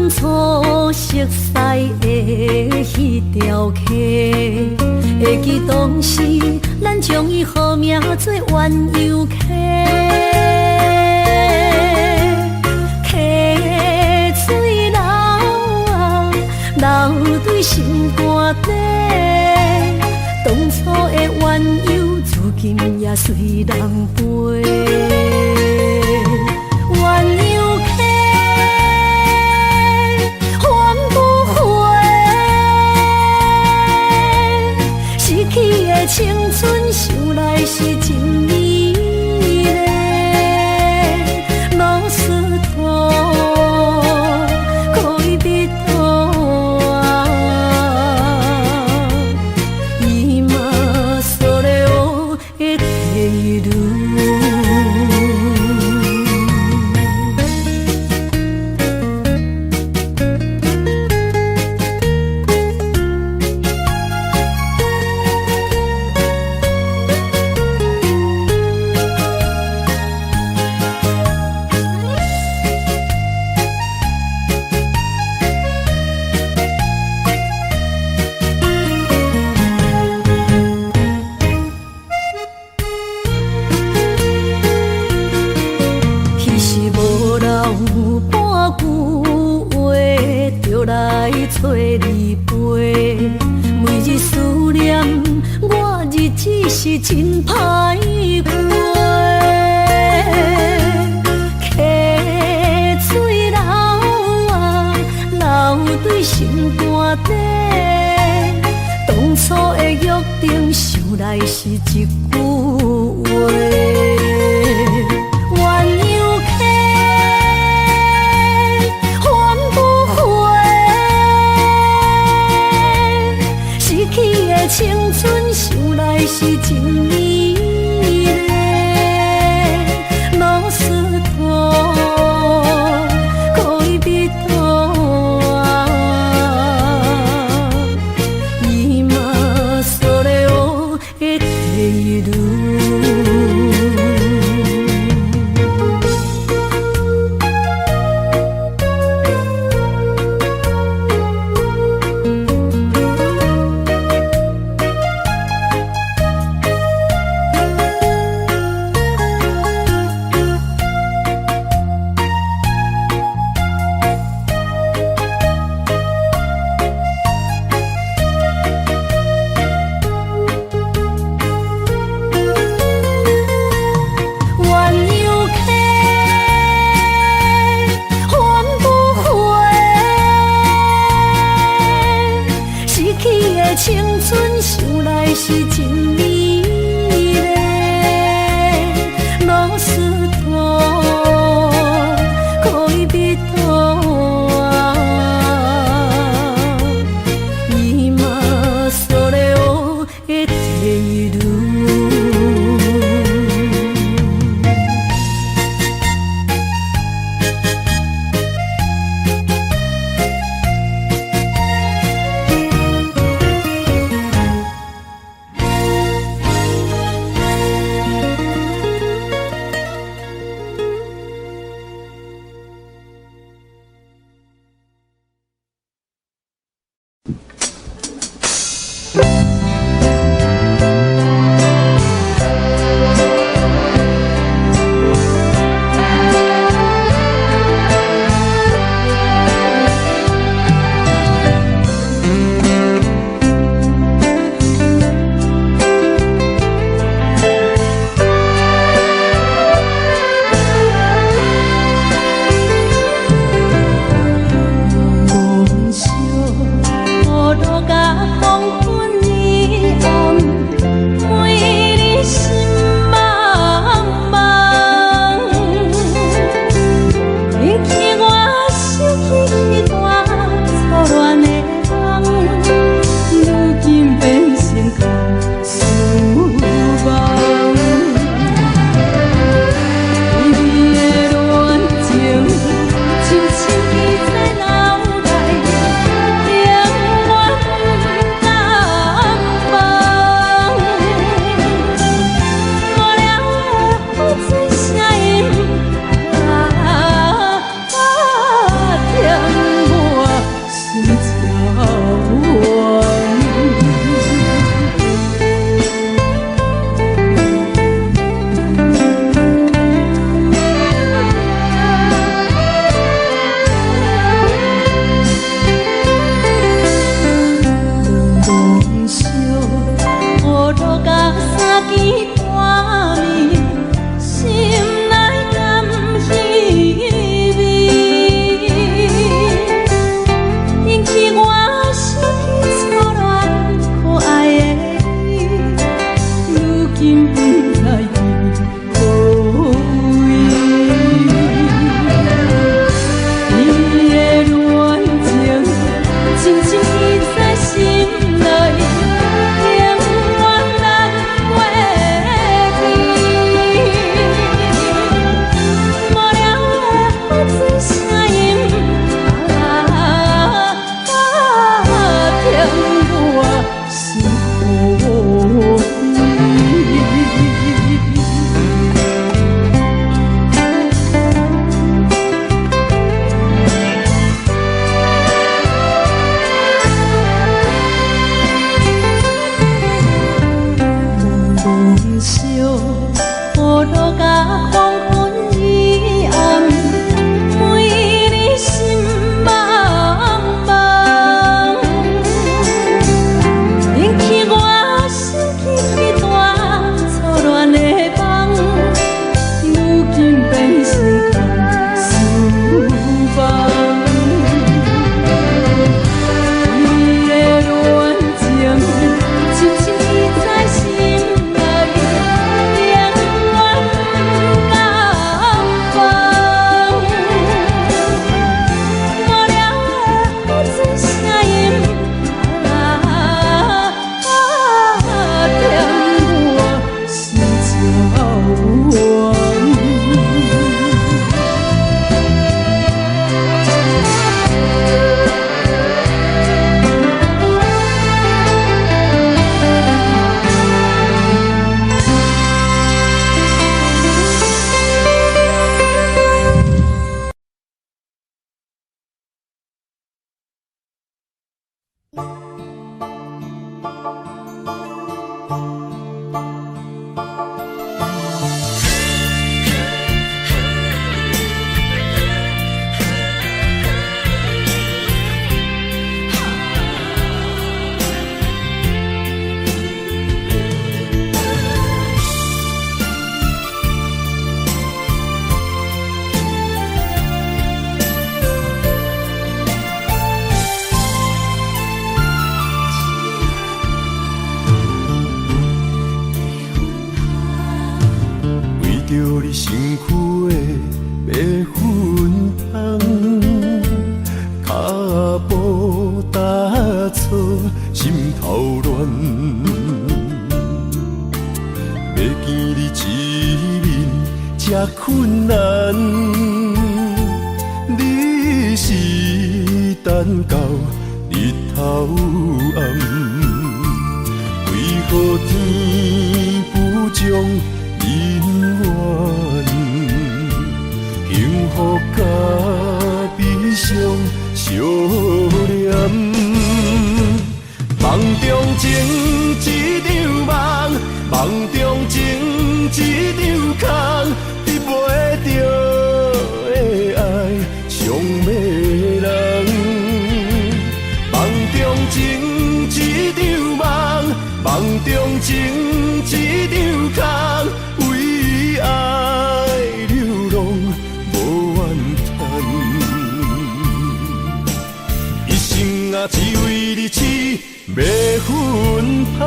当初熟悉的迄条溪，会记当时咱将伊号名做鸳鸯溪。溪水流啊，流对心肝底。当初的鸳鸯，如今也随人飞。鸳鸯溪，还不回，逝去的青春，想来是真美丽。老师徒，可伊彼途啊，伊嘛所了的地路。来找你陪，每日思念我，日子是真歹过。溪水流啊，流对心肝底。当初的约定，想来是一句话。青春想来是真美丽，老师徒，可伊彼途啊，伊嘛所了的地路。青春想来是真美丽，老师徒，可伊彼途啊，伊嘛所了的地路。你身躯的白粉香，脚步踏错，心头乱。要见你一面这困难，你是等到日头暗，为何天不将人缘幸福甲悲伤相连？梦中情一场梦，梦中情一场空，得袂着的爱上迷人。梦中情一场梦，梦中情一场空，为爱流浪无怨叹，一生啊只为你痴迷魂香。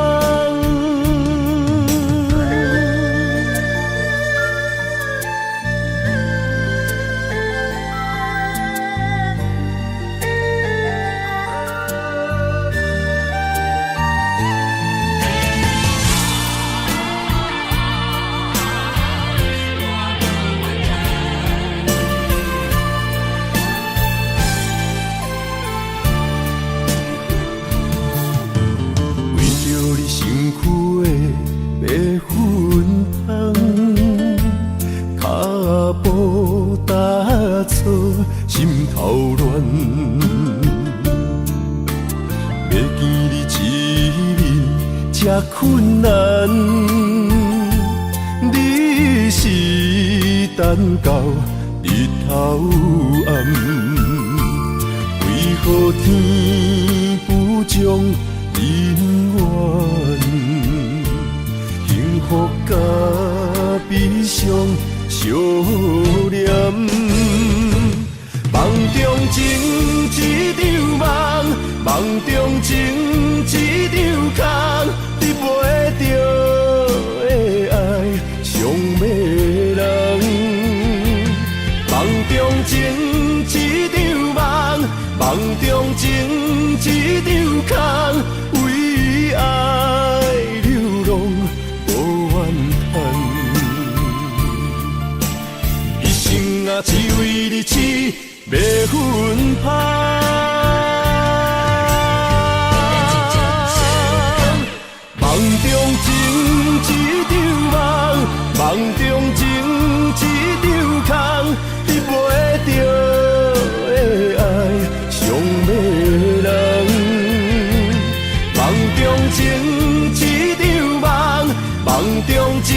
心头乱，要见你一面这困难，你是等到日头暗，为何天不将人缘幸福甲悲伤相连？梦中情一场梦，梦中情一场空，得袂着的爱上迷人。梦中情一场梦，梦中情一场空，为爱流浪无怨叹，一生啊只为你痴迷魂香。梦中情一场梦，梦中情一场空，得袂着的爱上迷人。梦中情一场梦，梦中情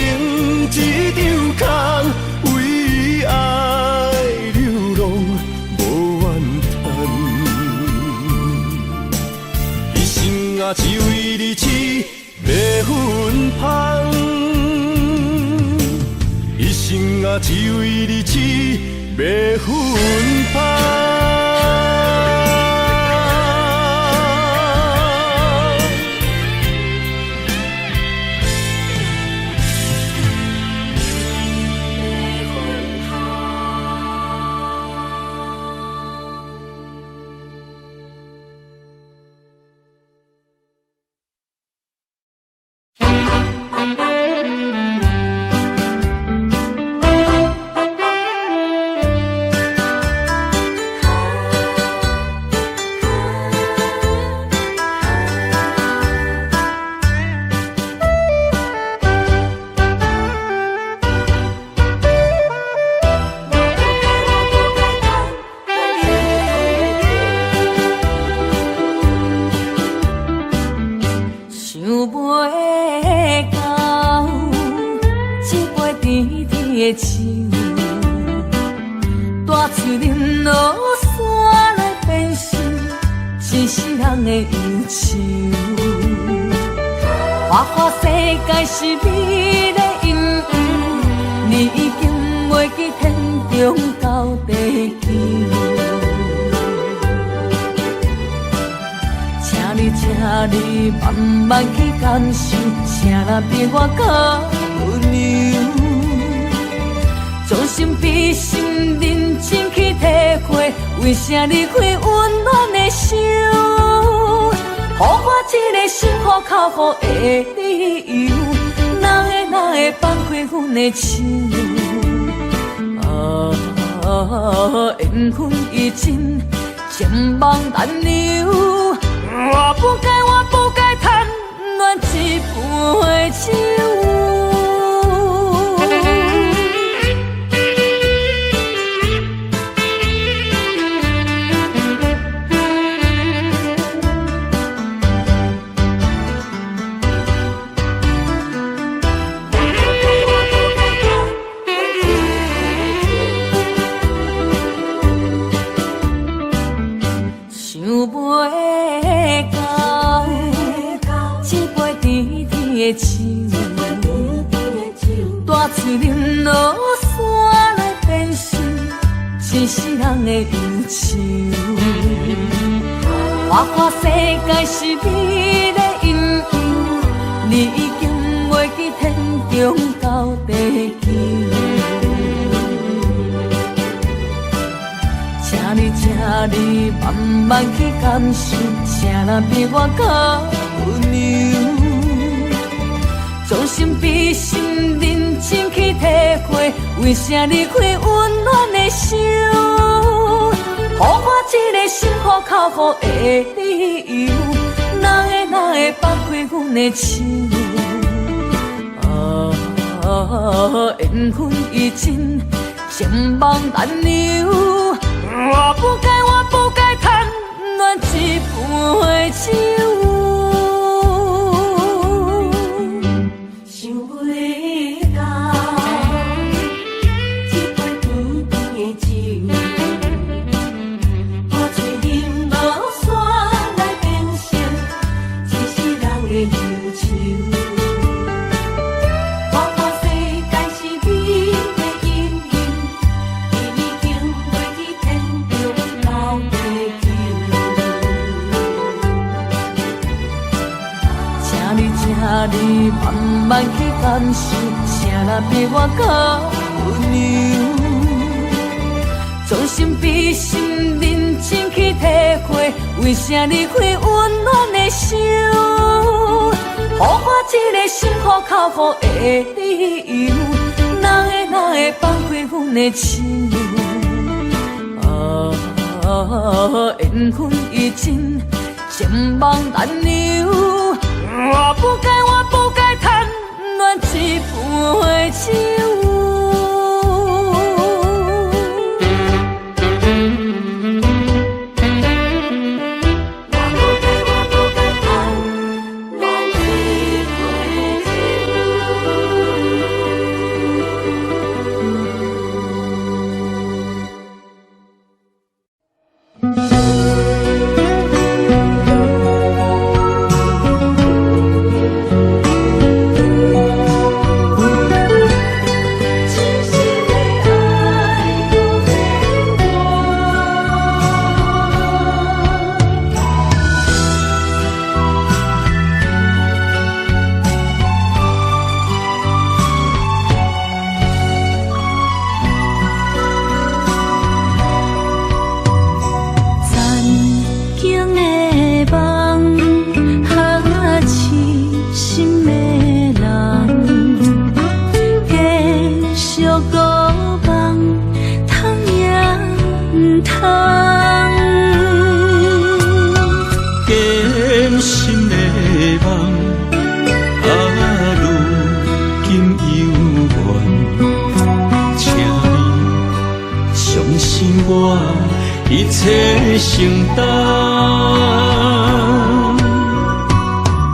一场空，为爱流浪无怨叹，一生啊只为你痴迷魂香，一生啊只为你痴迷魂香。大树林落山来变成一世人的忧愁。花花世界是美丽阴暗，你已经袂记天中到地球。请你慢慢去感受，谁人比我较温柔？心比心，认真去体会，为啥离开温暖的手？予我一个心苦口苦的理由，哪会放开阮的手？缘分已尽，情梦难留。我不该贪恋一杯酒。大嘴啉落山来变成一世人的忧愁。我看世界是美的阴影，你已经袂记天中到地球。请你慢慢去感受，请若比我较温柔。将心比心，认真去体会，为啥离开温暖的手？予我一个心苦口苦的理由，哪会放开阮的手？缘分已尽，情梦难留。我不该贪恋一杯酒。你慢慢去感受，请若比我较温柔。将心比心，认真去体会，为啥离开温暖的手？予我一个心苦口苦的理由，哪会放开阮的手？缘分已尽，情梦难留。我不该贪恋一杯酒。一切承担，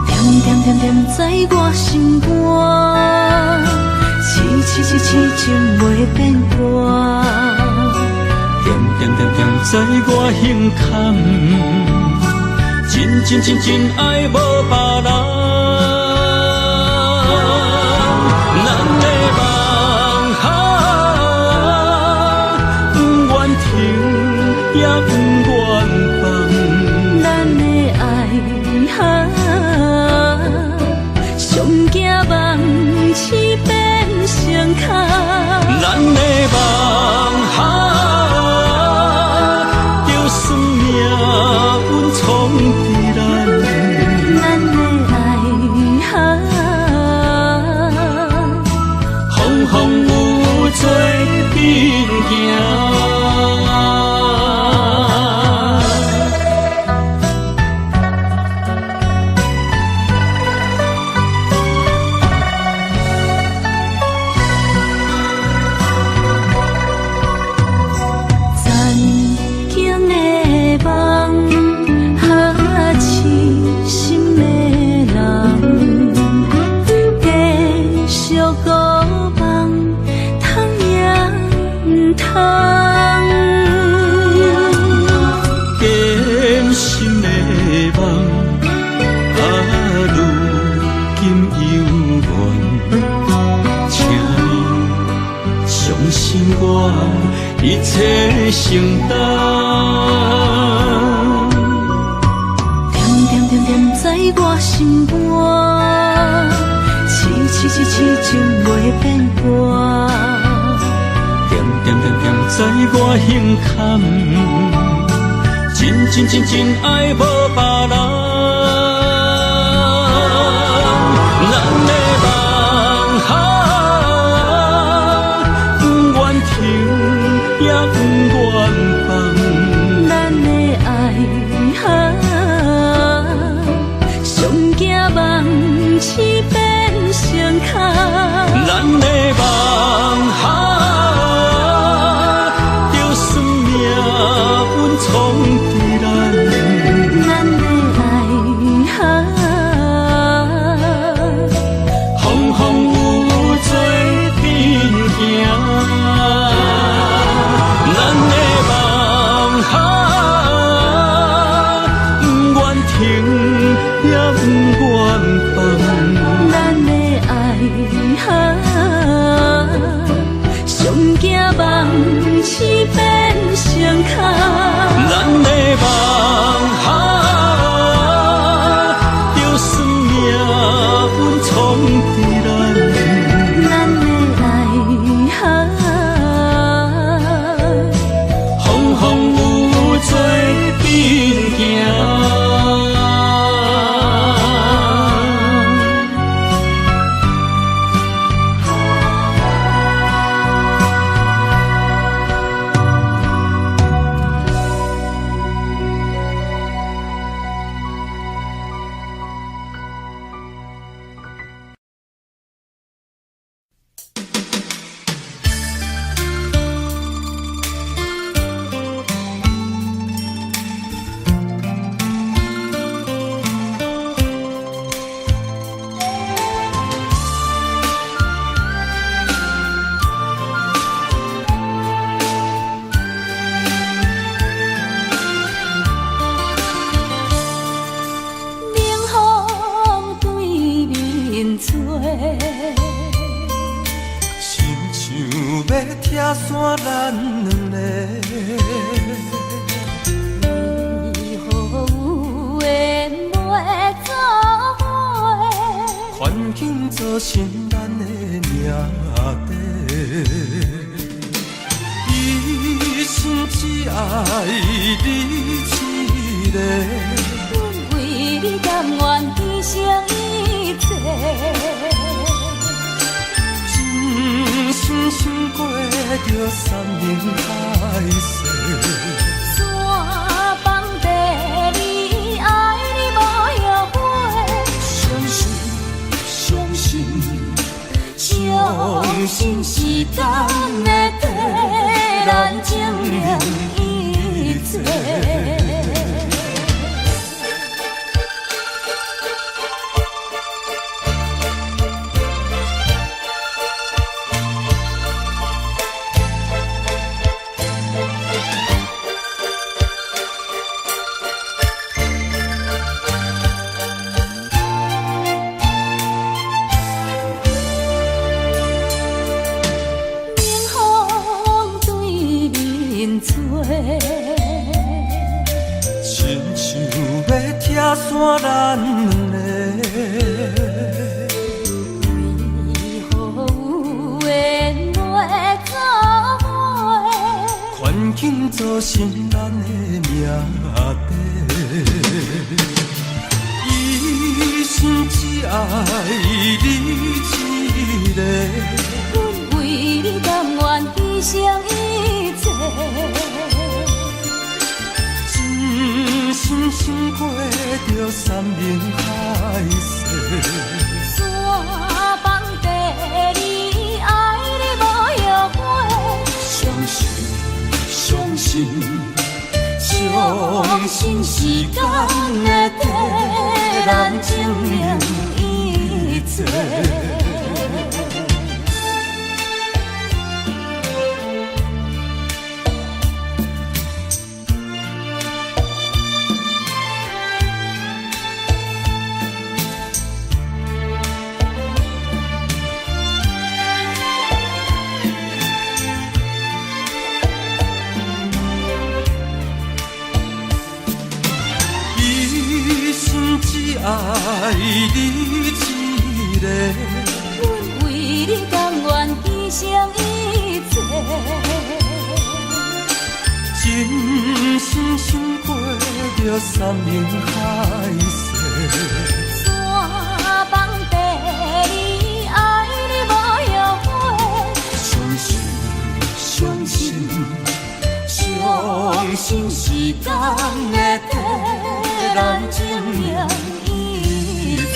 点点点在我心肝，痴情袂变卦。点点在我胸坎，真爱无别人。也不愿放，咱的爱上惊梦，痴变成空。咱的梦。重担。点点点点在我心肝，痴情袂变卦。点点点点在我胸坎，真爱无别人。咱的梦不愿停，也不愿放。咱的爱上惊梦痴变成空。咱的梦就算命运冲对咱，咱的爱风风雨做阵行。咱的梦不愿停，也不愿放。咱的爱上惊梦痴变成空。咱的梦就算命运冲对咱，咱的爱风风雨雨做阵行。拆散咱两个，为何有缘袂做伙？环境造成咱的命底。一生只爱你一个，阮为你甘愿牺牲一切。真心过着山盟海誓，山崩地离，爱你无后悔。相信时间会替咱证明一切。亲像要拆散咱两个，为何有缘袂做伙？环境造成咱的命底。一生只爱你一个，阮为你甘愿牺牲一切。真过着山盟海誓，山崩地离，爱你无后悔。相信时间会替咱证明一切。爱你一个，阮为你甘愿牺牲一切，真心心过着山盟海誓。山崩地离，爱你无后悔。相信，相信，相信时间会替咱证明一切。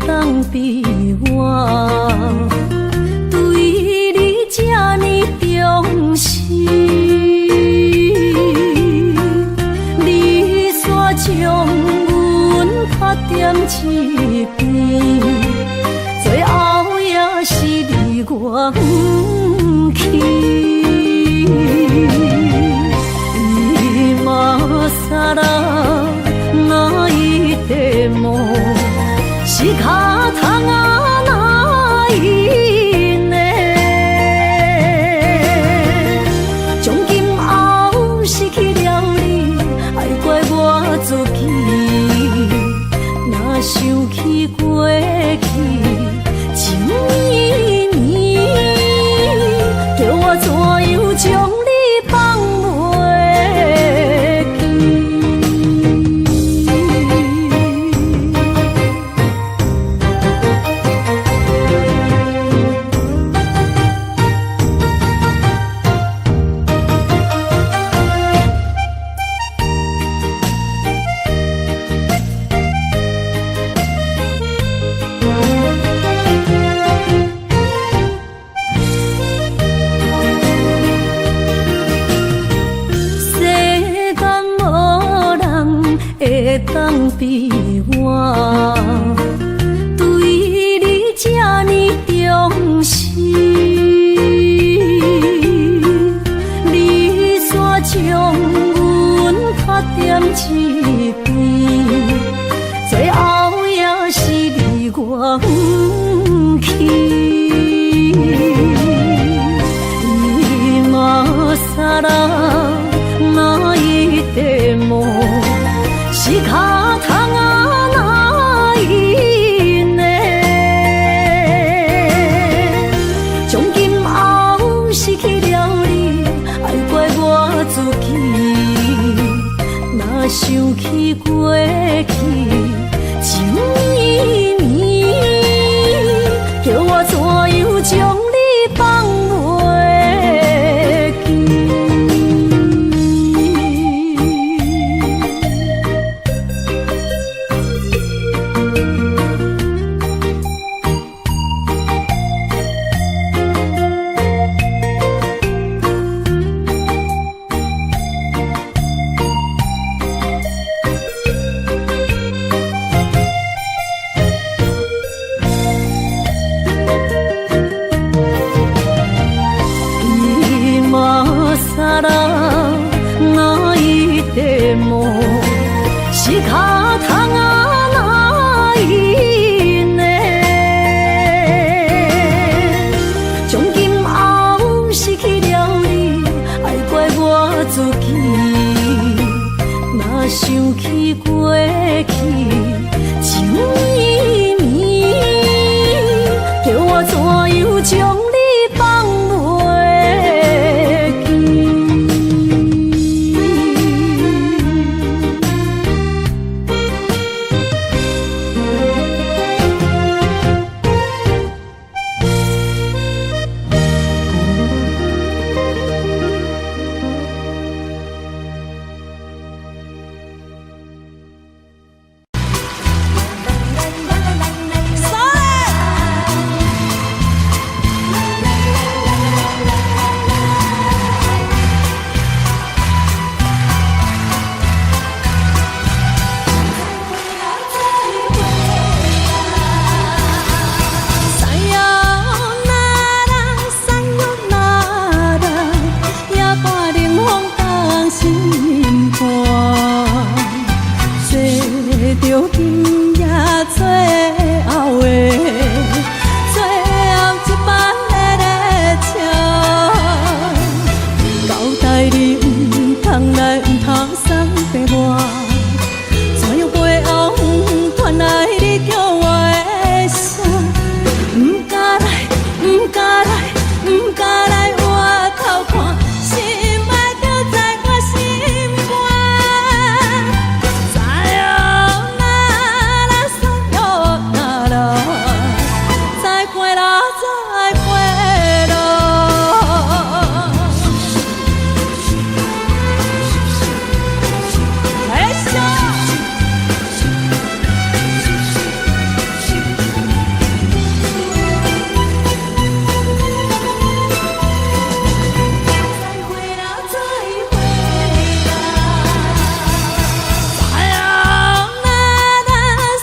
当比我对你这呢重视，你煞将阮拍点一边，最后也是离我不去。伊嘛萨拉那伊的梦。是脚痛啊，哪伊呢？从今后失去了你，爱怪我自己。若想起过去情绵绵，叫我怎样将你放袂记？当比我对你这呢重视，你煞将阮拍点一边，最后也是离我不去。伊嘛萨拉那伊的梦。是脚痛啊，哪伊呢？从今后失去了你，爱怪我自己。若想起过去情绵绵，叫我怎样将你放袂记？萨拉那伊的梦，是脚痛啊，哪伊呢？从今后失去了你，爱怪我自己。若想起过去情绵绵，叫我怎样将你放袂记？着今夜最后的，最后一摆的热情，交代你唔通来，唔通送给我，怎样背后传来你叫我的声，唔敢来，唔敢来，唔敢来回头看，心爱就在我心肝。再有那啦，再有那啦，再会啦，再会啦。哎呀！再会啦，再会啦，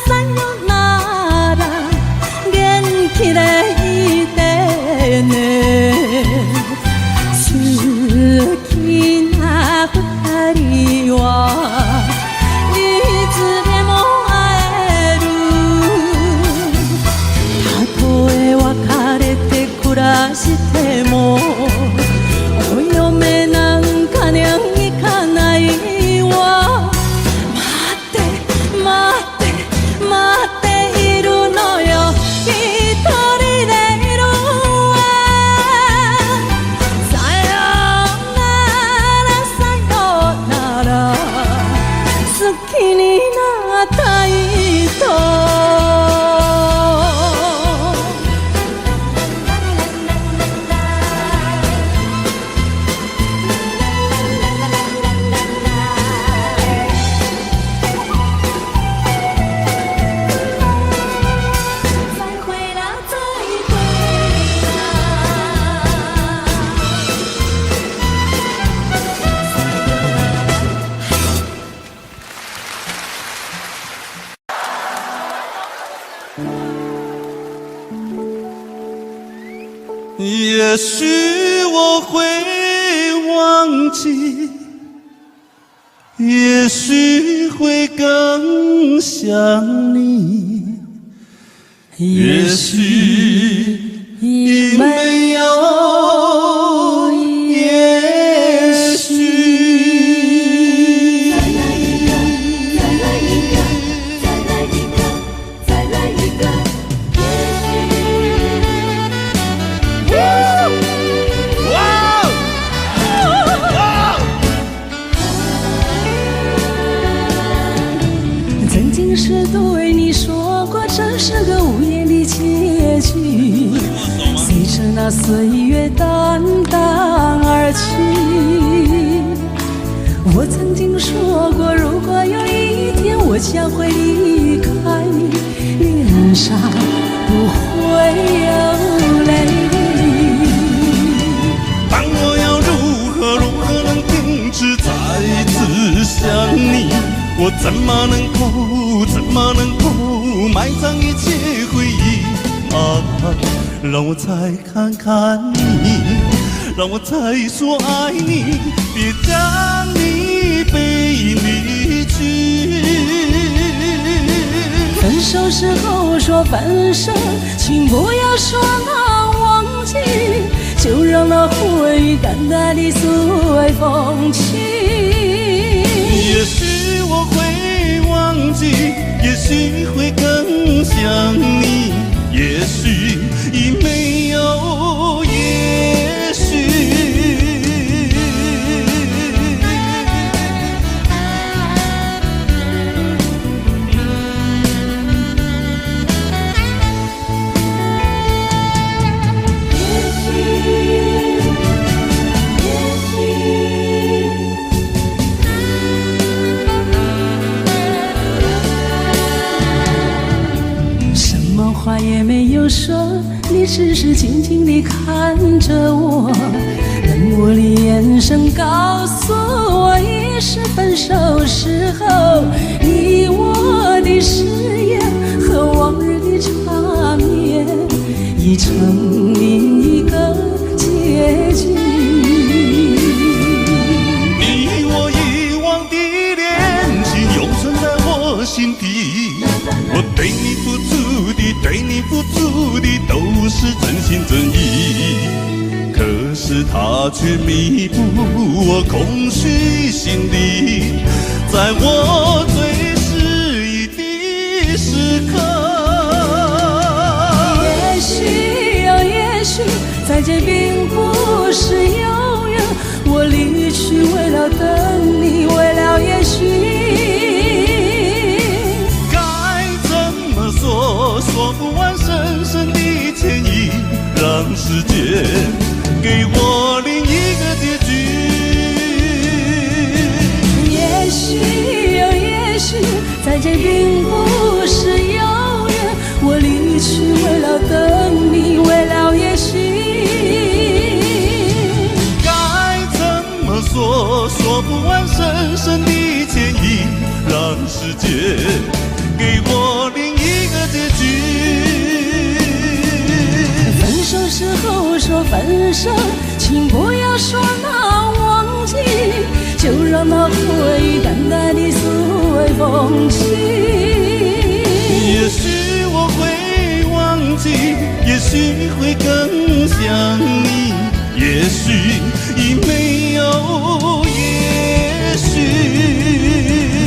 再有那啦，元气的一点呢，思起那不太离我，いつでも会える。たとえ別れて暮らしても、お嫁なんかに行かないわ。待って待って待っているのよ、一人でいるわ。さよならさよなら、好きになった人。再会啦，再会也许我会忘记，也许会更想你，也许已没有也许。曾经是对你说过，这是个无言的结局，随着那岁月淡淡而去。我曾经说过，如果有一天我将会离开你，脸上不会有泪。但我要如何能停止再次想你？我怎么能够埋葬一切回忆啊？让我再看看你，让我再说爱你，别将你背离去。分手时候说分手，请不要说那忘记，就让那回忆淡淡地随风去。也许我会忘记，也许会更想你，也许已没有也许。话也没有说，你只是静静地看着我，冷漠的眼神告诉我，已是分手时候你我的誓言和往日的缠绵已成另一个结局。你我遗忘的恋情永存在我心底。我对你付出的，对你付出的都是真心真意，可是他却弥补我空虚心里，在我最失意的时刻。也许呀，也许再见并不是遥远，我离去为了等你，为了也许。说不完深深的歉意，让时间给我另一个结局。也许呀，也许再见并不是遥远，我离去为了等你，为了也许。该怎么说？说不完深深的歉意，让时间给我另一个结局。分手时候说分手，请不要说那忘记，就让那回忆淡淡地素为风起。也许我会忘记，也许会更想你，也许已没有也许。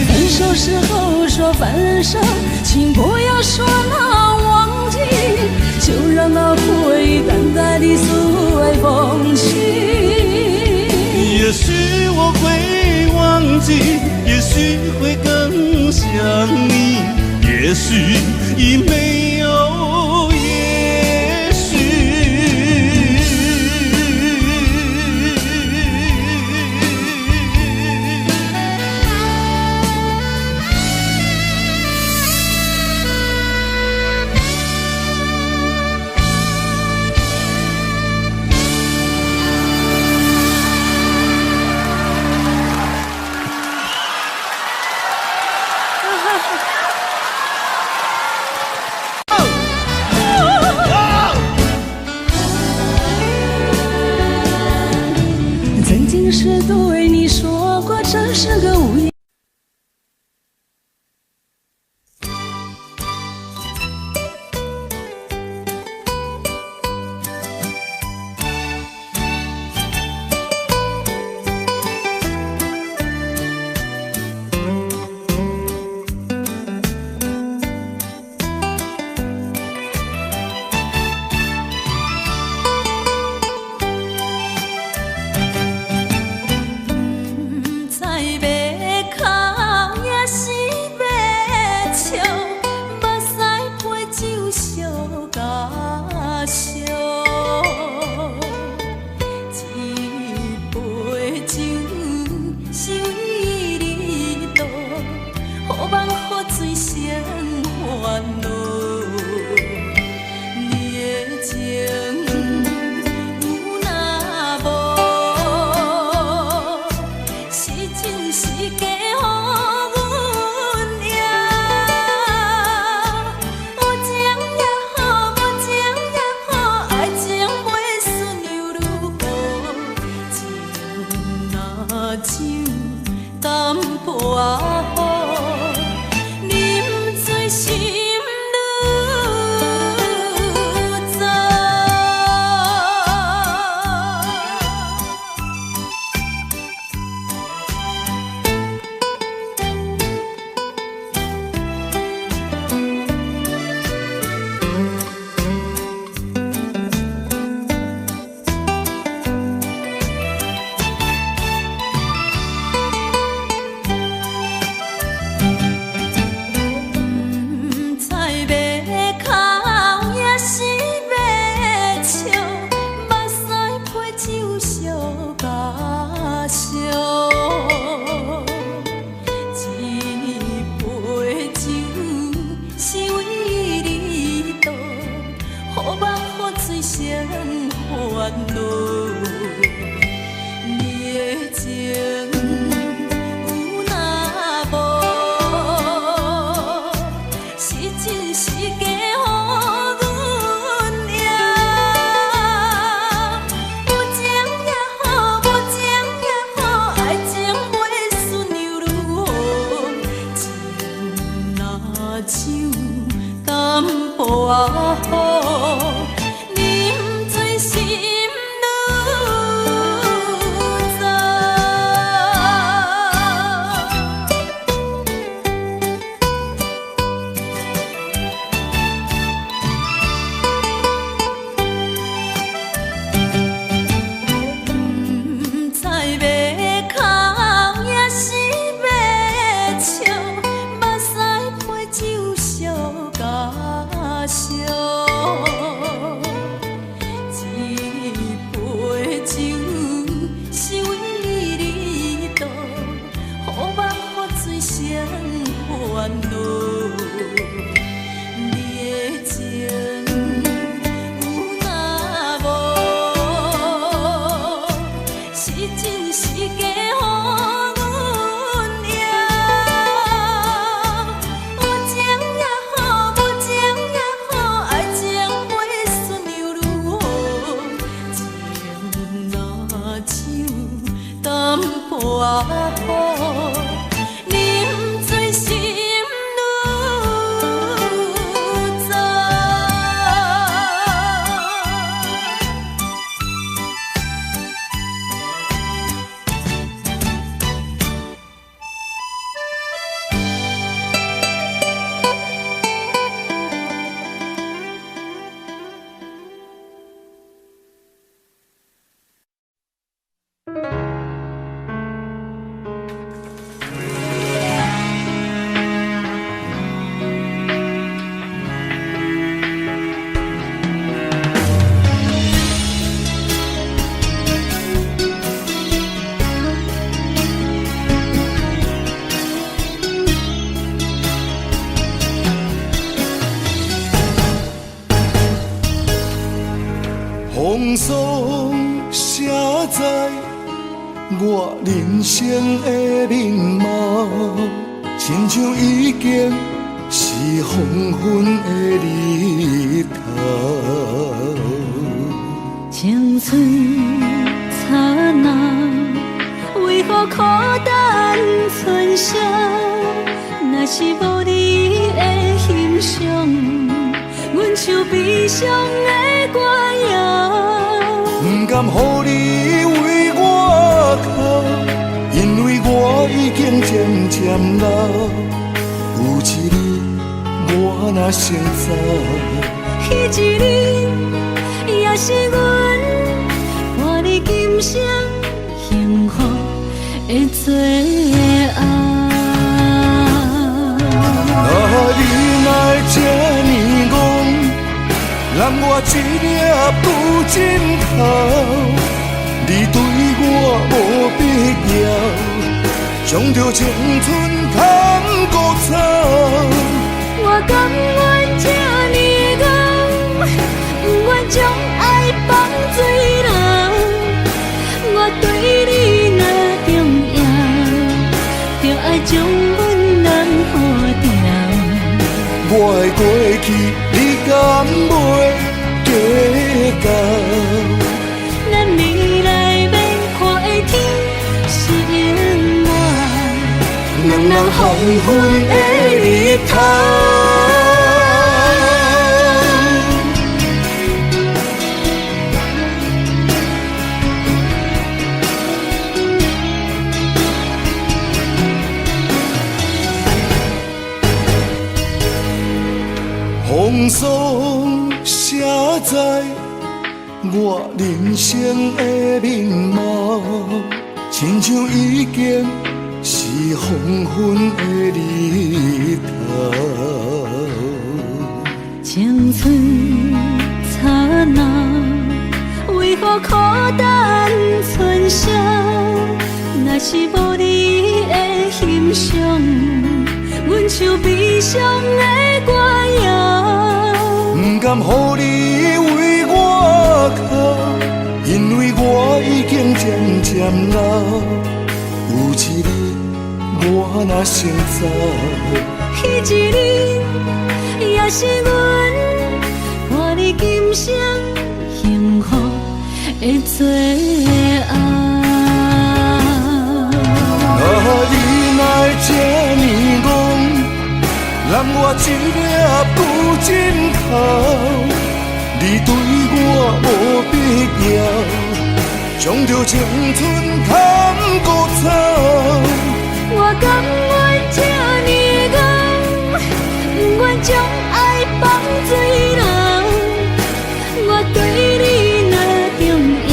分手时候说分手，请不要说那忘记，就让那回忆淡淡地素为风起。也许我会忘记，也许会更想你，也许已没有也许。曾经是对你说过，这是个无言。酒淡薄仔好，饮醉心愈糟。不知要哭也是要笑，目屎配酒烧甲烧。一杯酒是为你度，好梦好醉谁烦恼？你的情有若无，是真是假予阮赢。有情也好，无情也好，爱情会顺又如何？情若酒淡薄仔好，饮醉心愈糟。风霜写在我人生的面貌，亲像已经是黄昏的日头。青春刹那，为何孤单存剩？若是无你的欣赏，阮像悲伤的歌谣。不甘予你为我哭，因为我已经渐渐老。有一日我若先走，彼一日也是阮伴你今生幸福的最后。你若会这呢戆，让我一粒不尽头。你对我无必要，将着青春通孤草。我甘愿这呢戆，不愿将爱放水流。我对你若重要，就爱将阮人付掉。我的过去，你敢袂计较？咱未来要看的天是永远，两人黄昏的日头。风霜写在我人生的面貌，亲像已经是黄昏的日头。青春刹那，为何孤单存剩？若是无你的欣赏，阮像悲伤的歌谣。不甘予你为我哭，因为我已经渐渐老。有一日我若先走，彼一日也是阮伴你今生幸福的最后。你若会这呢戆，让我一粒旧枕头，你对我无必要，将着青春贪古草。我甘愿这呢戆，不愿将爱放水流。我对你若重要，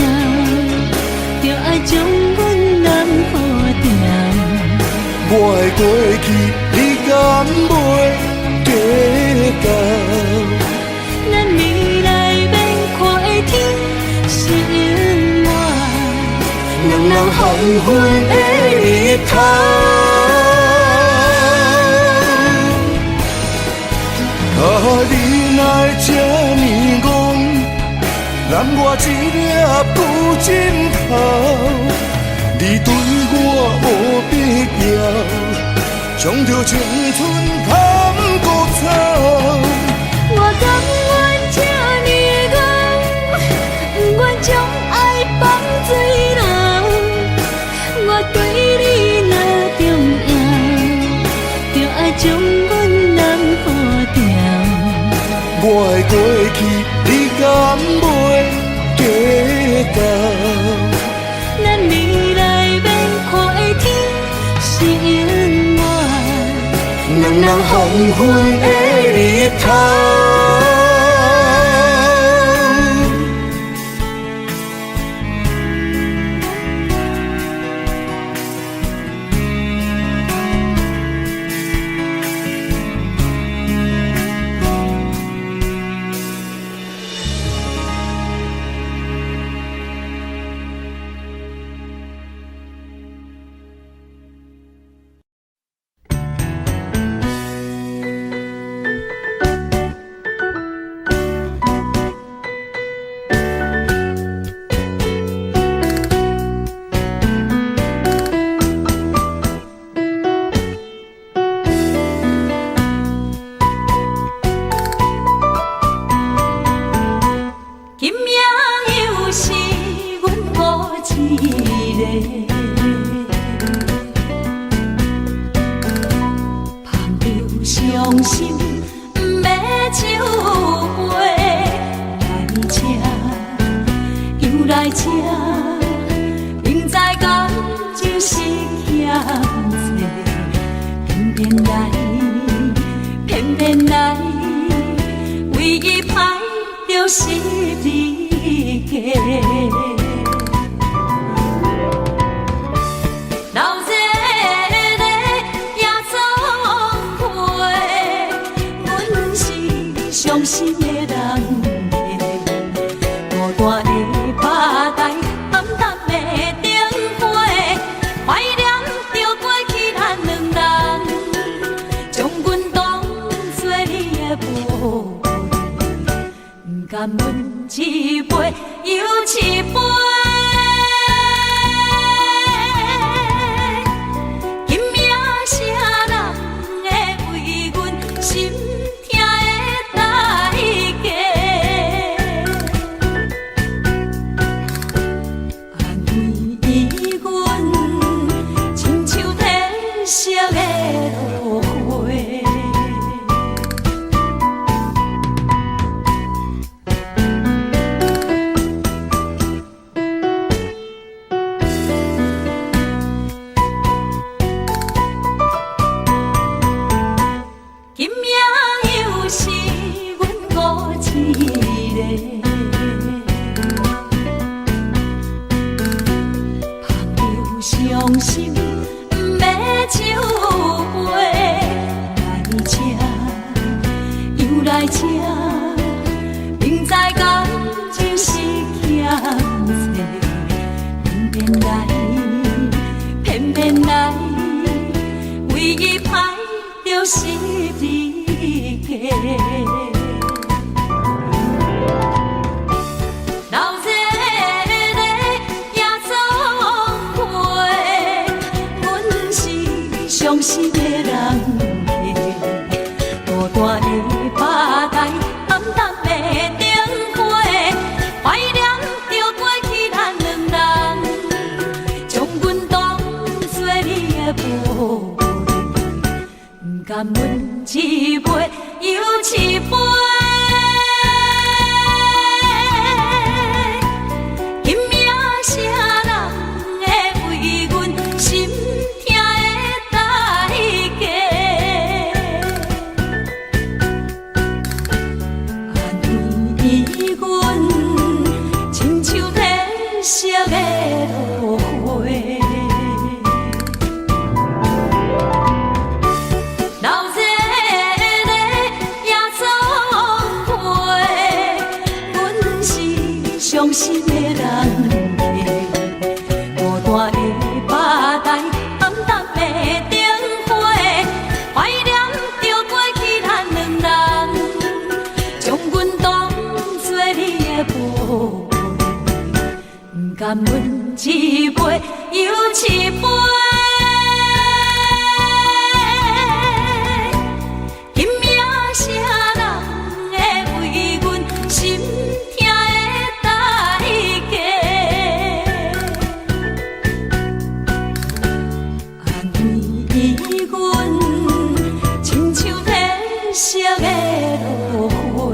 就爱将阮人抱牢。我的过去，你敢袂计较？咱未来免看的天是永远，两人黄昏的日头。你哪会这呢戆，揽我一粒旧枕头？你对我无必要，将着青春贪古草。我甘愿这呢戆，不愿将爱放水流。我对你若重要，就爱将阮人抱牢。我的过去，你敢袂计较？咱未来免看的天是永远，两人黄昏的日头。甘愿一杯。又一杯。今夜啥人会为阮心痛的代价？安慰阮，亲像天色的落花。伤心的人，孤单的巴台，暗淡的灯花，怀念着过去咱两人，将阮当作你的宝贝，不甘阮一杯又一杯。今夜啥人会为阮心痛的色的落花，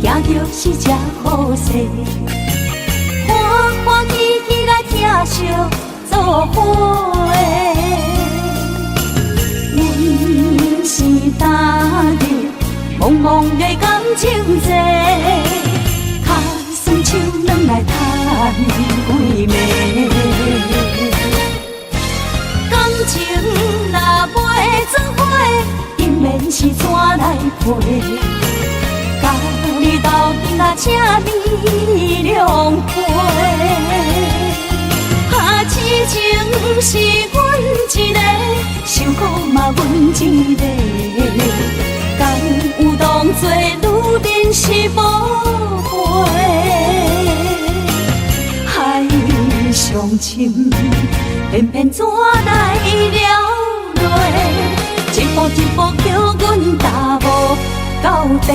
行就是这好势，欢欢喜喜来疼惜做伙的。阮是踏入茫茫的感情债，脚酸手软来叹几暝。感情若袂做伙，因免是怎来陪？甲你斗阵啊，请你谅陪。痴情是阮一个，受苦嘛阮一个。敢有当作女人是无陪？海上深，偏偏怎来了落？一步一步叫阮踏无到底。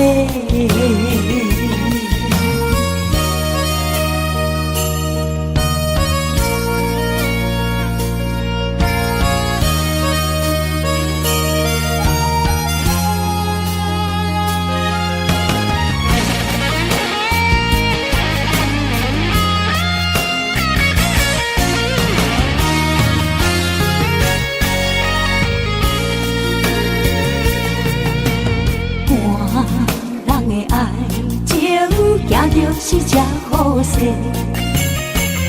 行就是这好势，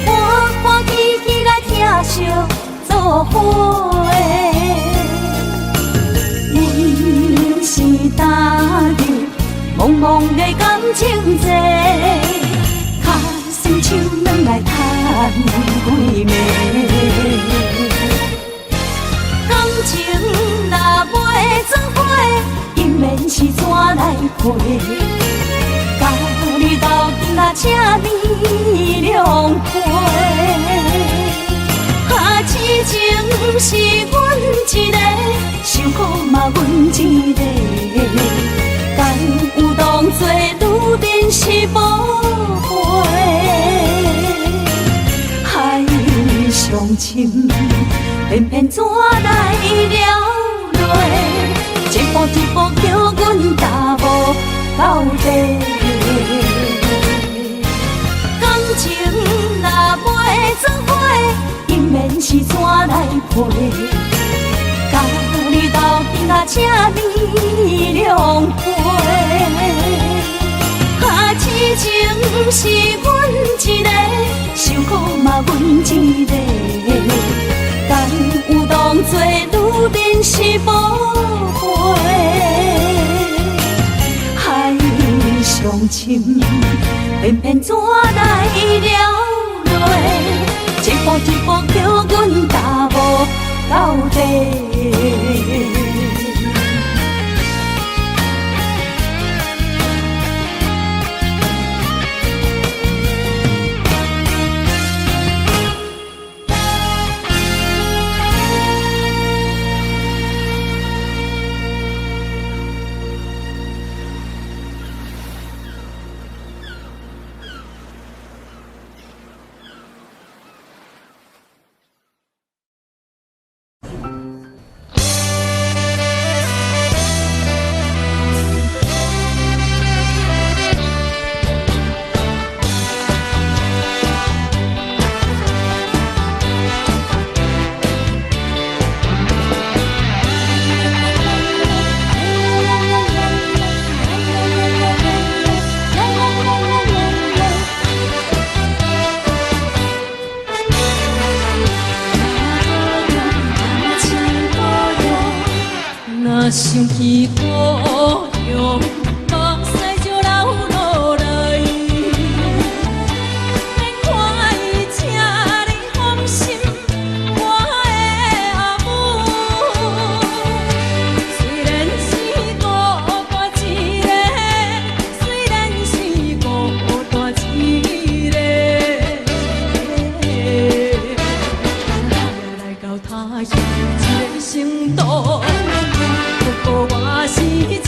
欢欢喜喜来疼惜做伙的。阮是踏入茫茫的感情债，脚酸手软来叹几暝。感情若袂做伙，因免是怎来陪？甲你斗阵啊，请你谅陪。痴情是阮一个，受苦嘛阮一个。敢有当作女人是无陪？海上深，偏偏怎来了落？一步一步叫阮踏无到底。甲你斗阵啊，这美良陪。啊，痴情是阮一个，受苦嘛阮一个。但有当作女人是宝贝，海上深，偏偏怎来了落？一步一步叫阮踏无到底。若想起故乡，目屎就流落来。免看伊这呢狠心，我的阿母。虽然是孤单一个，虽然是孤单一个，来到他乡一个城都。我是。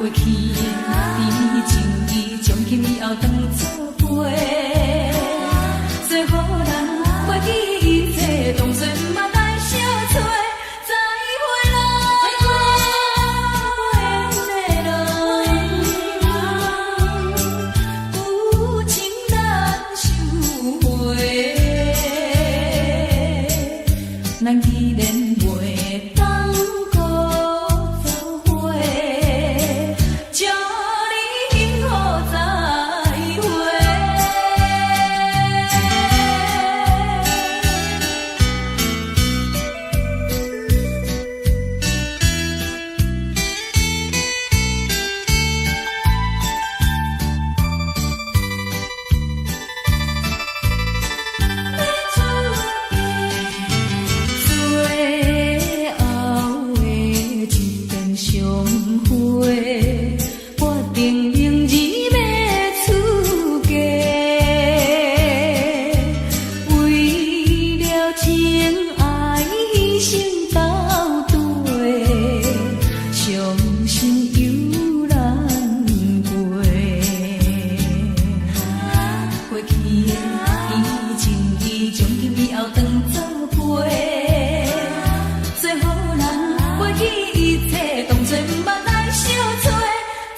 过去的甜情意，从今以后当作陪。做好人，袂记一切，当作嘛来相找。再会啦，有情难收回。咱既然袂当搁做伙，祝你幸福再会。最后的一遍相会，我定仍然要出家。为了情爱牺牲到底，伤心犹难过。过去的甜情意，从今以后当作陪。做好人，袂记一切，当作毋捌来相找。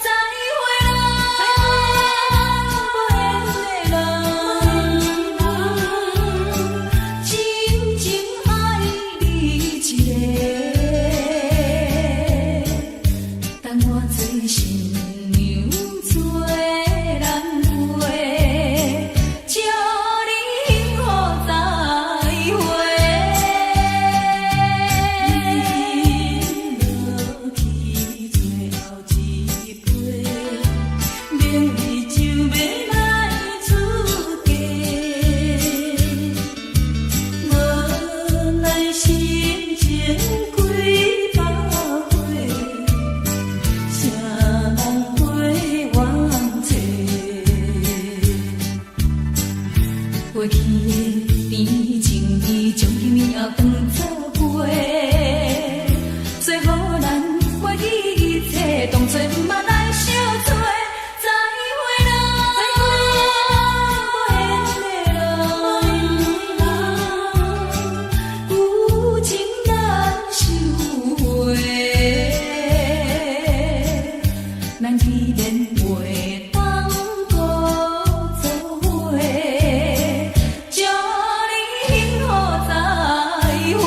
再会啦，真情爱你一个，等我做新娘做人陪，祝你幸福再会。落去最后一杯，明日就要来出家。无奈心情几百回，谁人陪我找？过去的甜情意，从今以后当作陪。做好人，袂记一切，当作毋捌来相找。再会啦，有情难收回。咱既然袂当搁做伙，祝你幸福再会。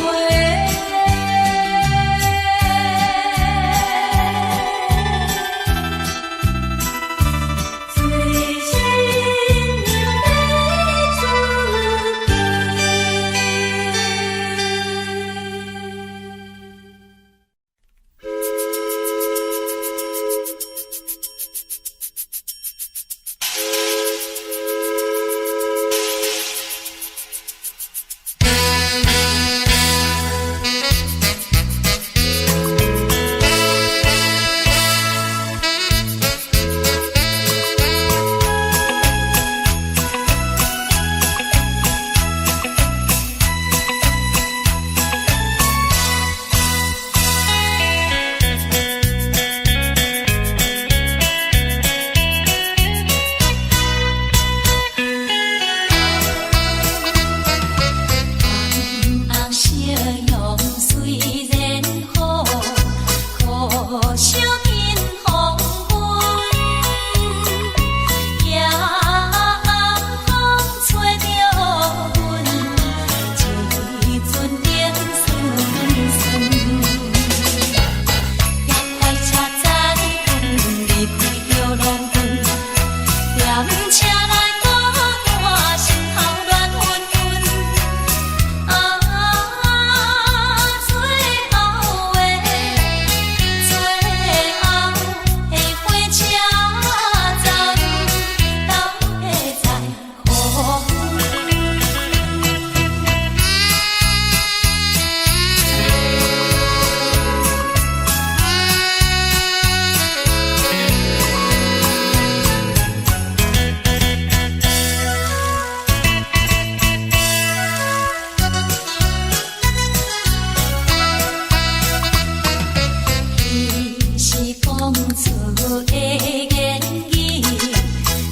创造的言语，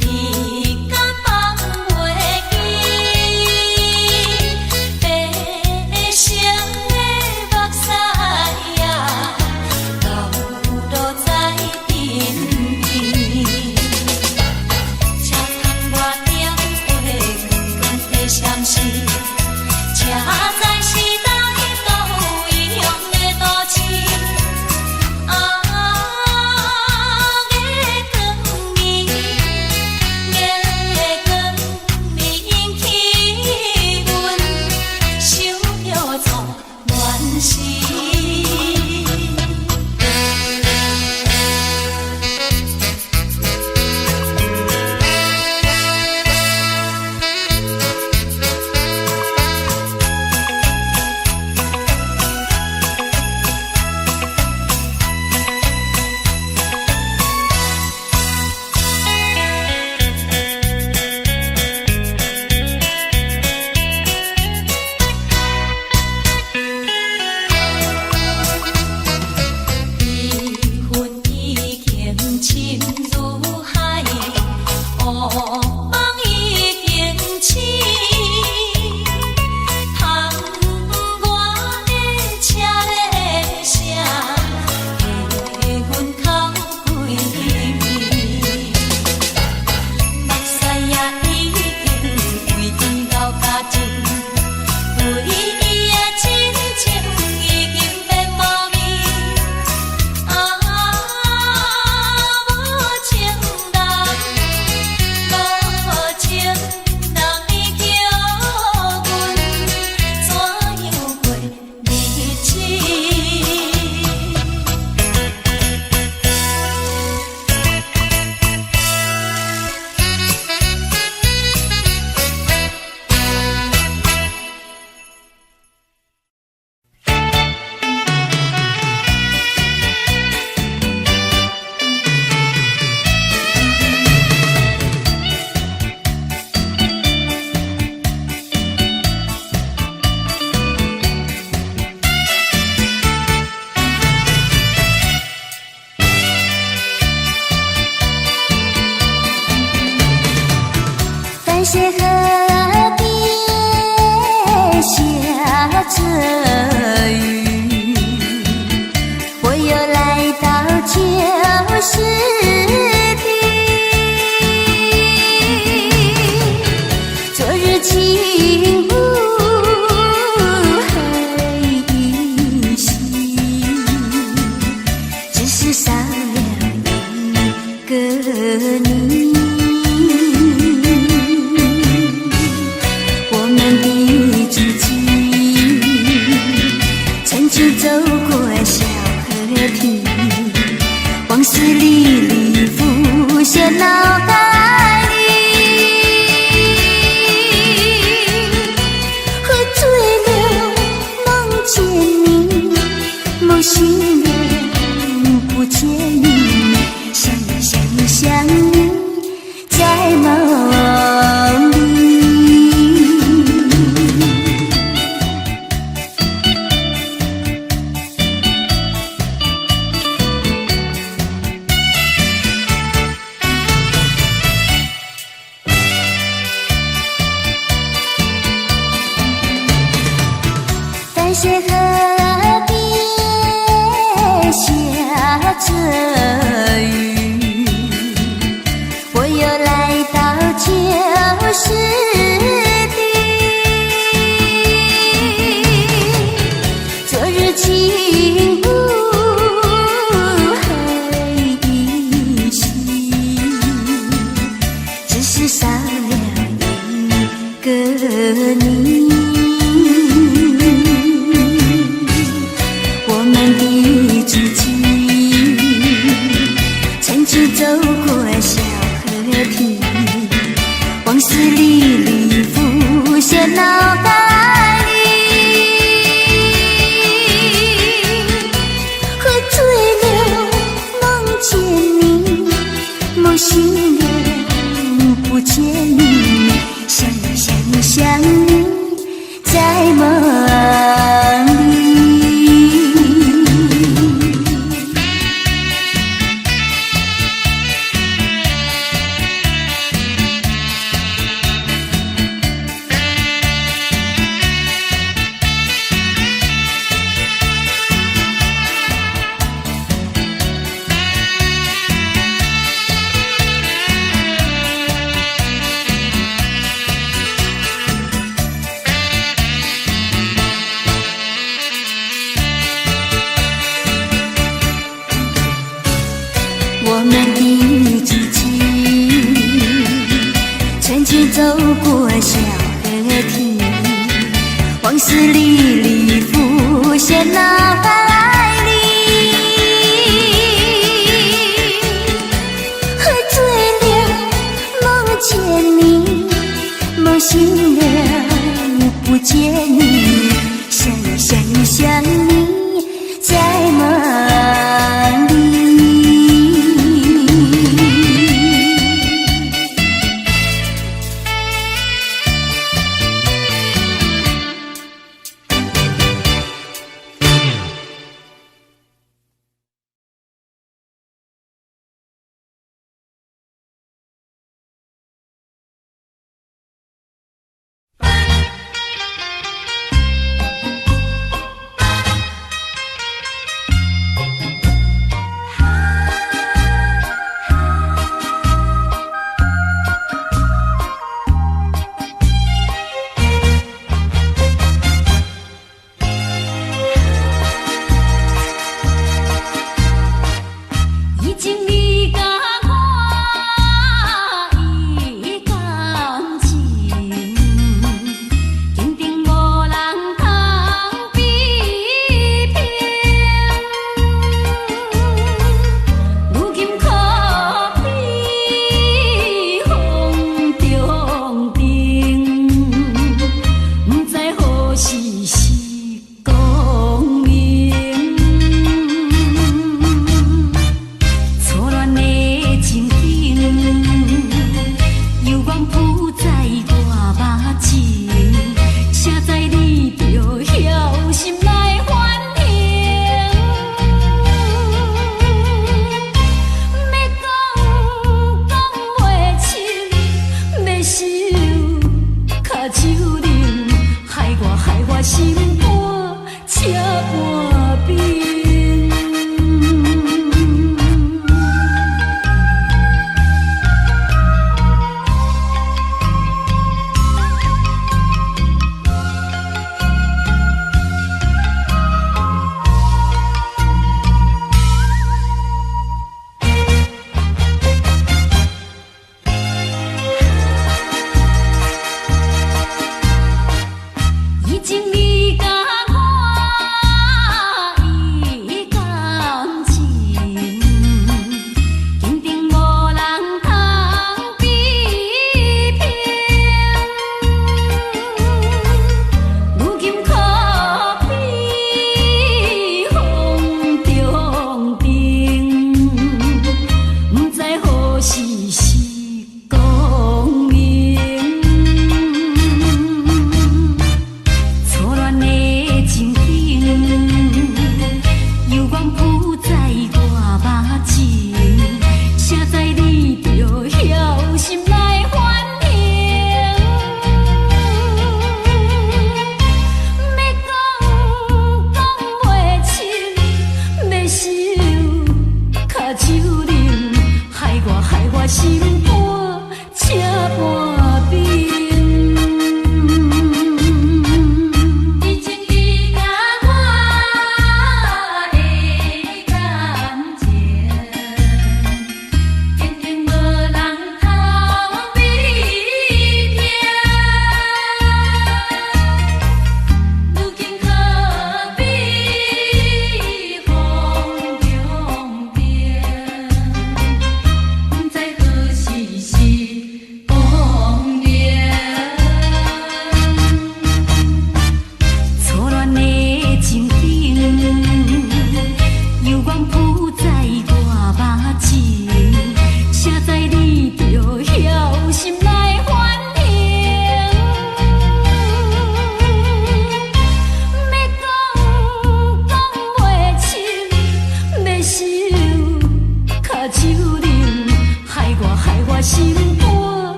你敢放袂记？悲伤的目屎呀，流落在身边。车窗外点花，远远的闪烁，车载时代都异乡的都市。淡水河边下着雨，我又来到旧时地，昨日轻雾黑依稀，只是少了一个你。走过小河堤，往事历历浮现脑海里，喝醉了梦见你，梦醒了不见你，想你在梦里。淡水河边下着雨，我又来到旧时地，昨日轻雾黑依稀，只是少了一个你。我们的足迹，曾经走过小河堤，往事历历浮现脑海里，喝醉了梦见你，梦醒了不见你，想你在梦里。们的剧情，曾经走过小河堤，往事历历浮现脑海里。喝醉了，梦见你，梦醒了，不见你，想呀想呀想你，在梦里。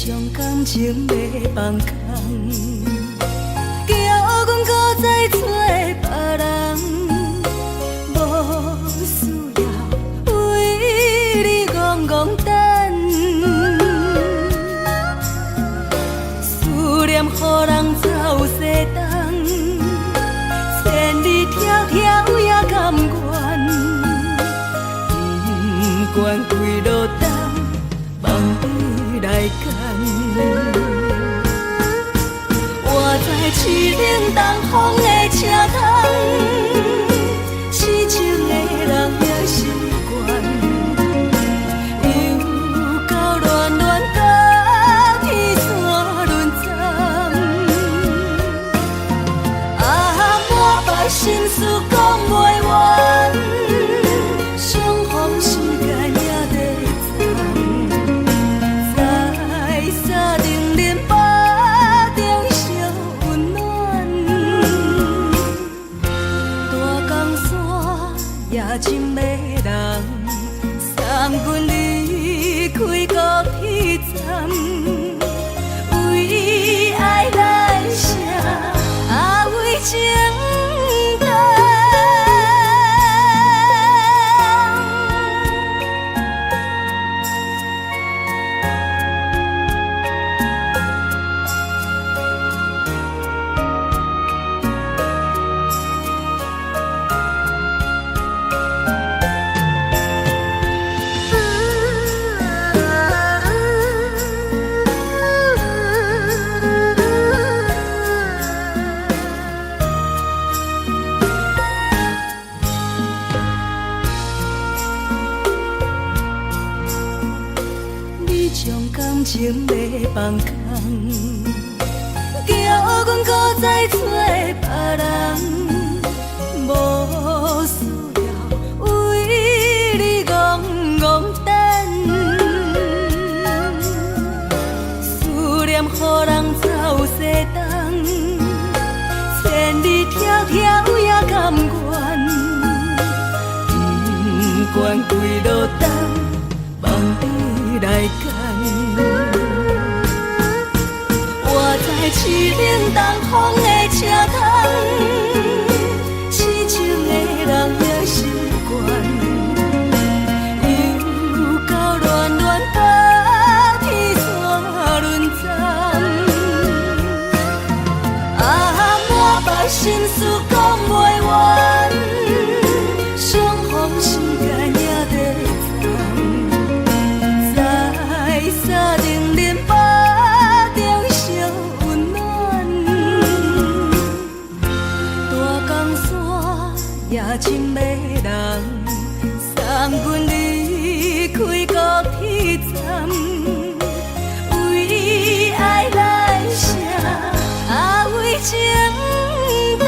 将感情要放空，叫阮搁再找别人，无需要为你戆戆等。思念予人走西东，千里迢迢也甘愿，不管几落冬。梦里来干，我在市顶东风的车窗，痴情的人也习惯，又到恋恋甲天山沦陷，啊，满腹心事讲袂完，相逢时间也在站。真迷人，送阮离开高铁站，为爱来声，啊为情重。情要放空，叫阮搁再找别人，无需要为你戆戆等。思念予人走西东，千里迢迢也甘愿，不管几落冬，梦里来干。在市顶东风的车窗，痴情的人也习惯，又到恋恋甲天山沦陷，啊，满腹心事讲袂完，相逢时间也在站，在山顶林巴。也真迷人，送阮离开高铁站，为爱来声，啊为情重。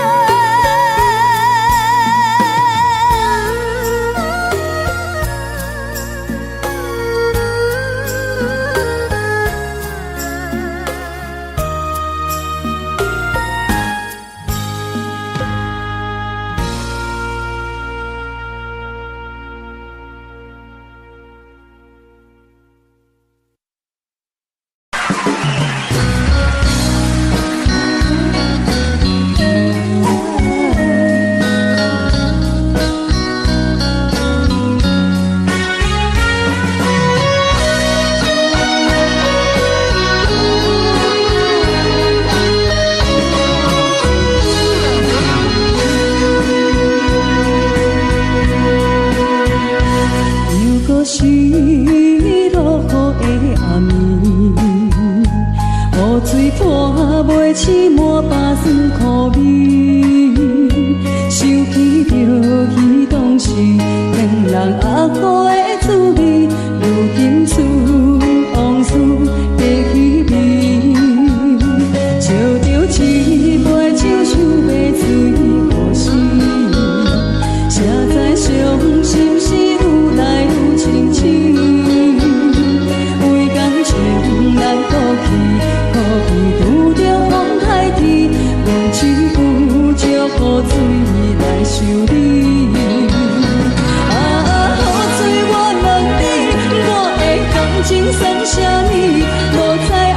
情剩下你，无在。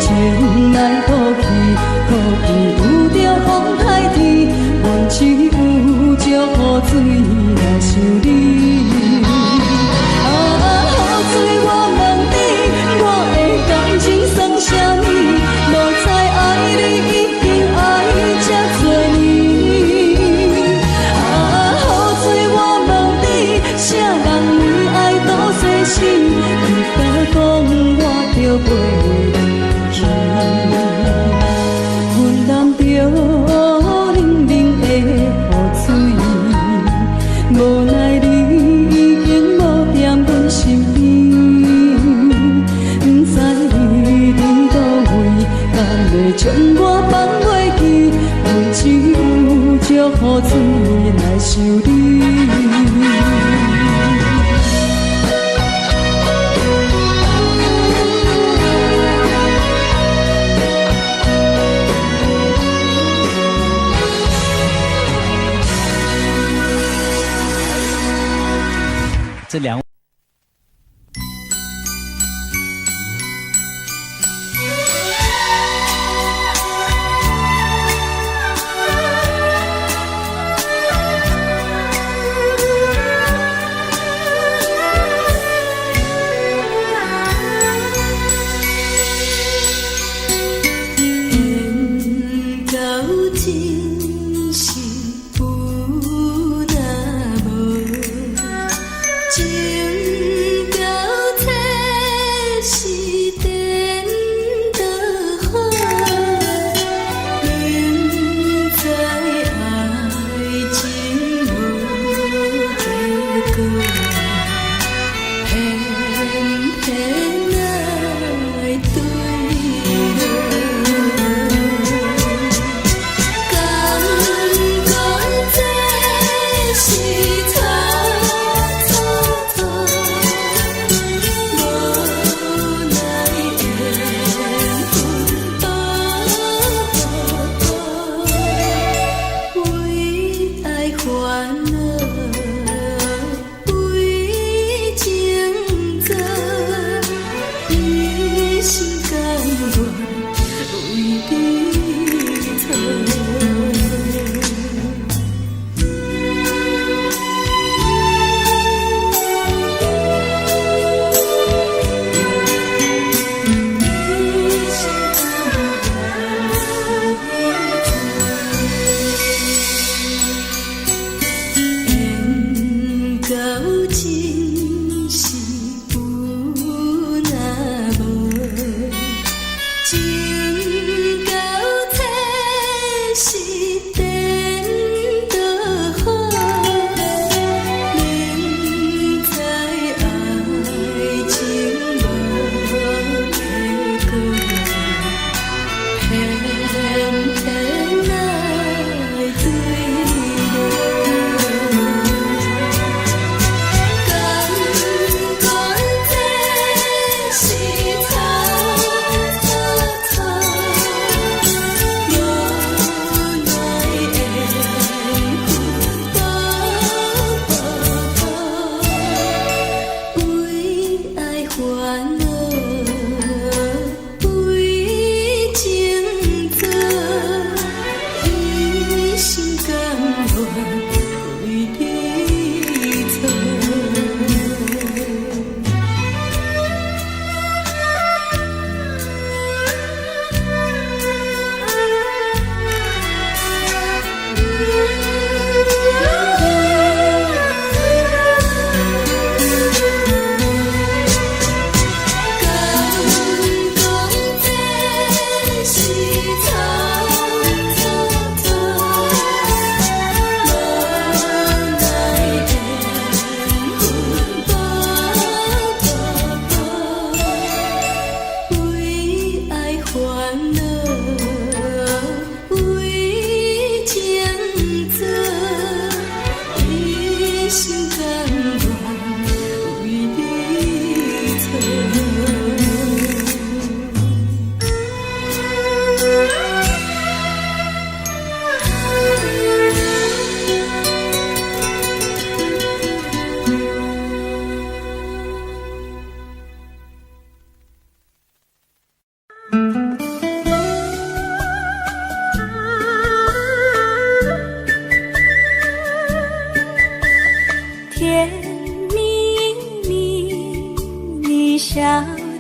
情来吐去，可伊有着风台天，阮只有石雨水来想你。雨水我问你，我的感情算啥物？无知爱你已经爱这多年。雨水我问你，啥人为爱多细心？你别讲我着袂离去，阮淋着冷冷的雨水，无奈你已经无踮阮身边，不知你伫倒位，敢会将我放袂记？阮只有石雨水来想你。这两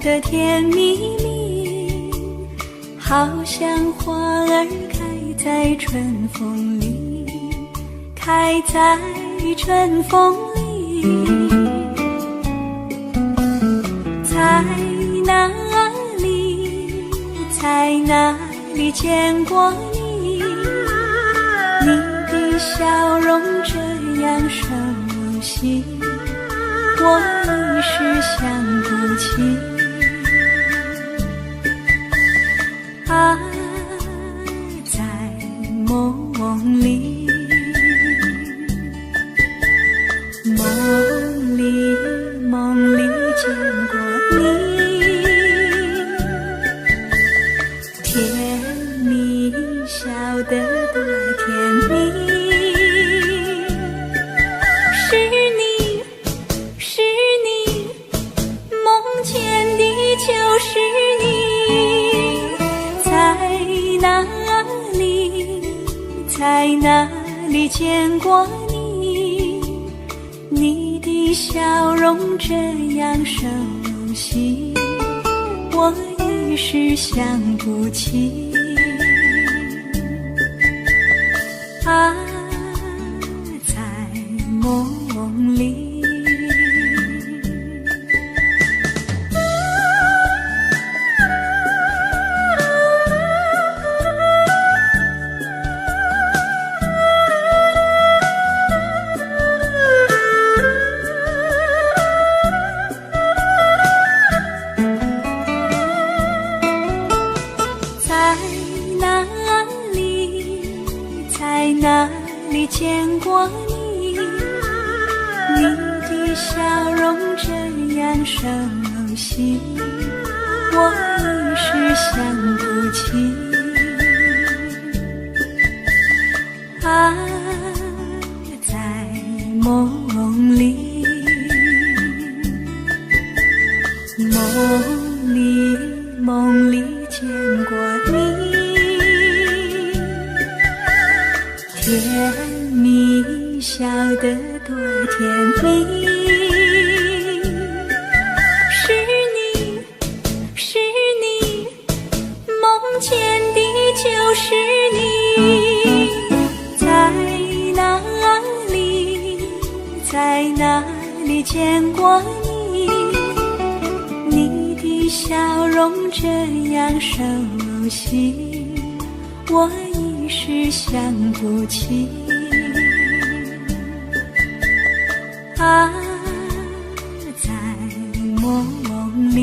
的甜蜜蜜，好像花儿开在春风里，开在春风里。在哪里，在哪里见过你？你的笑容这样熟悉，我一时想不起。啊，在梦里，梦里见过你，甜蜜笑得多甜蜜。是你，梦见的就是你。在哪里见过你？你的笑容这样熟悉，我一时想不起。啊，在梦里。在哪里见过你？你的笑容这样熟悉，我一时想不起。啊，在梦里，梦里见过你。甜蜜笑得多甜蜜。是你，梦见的就是你。在哪里见过你？你的笑容这样熟悉，我一时想不起。啊，在梦里。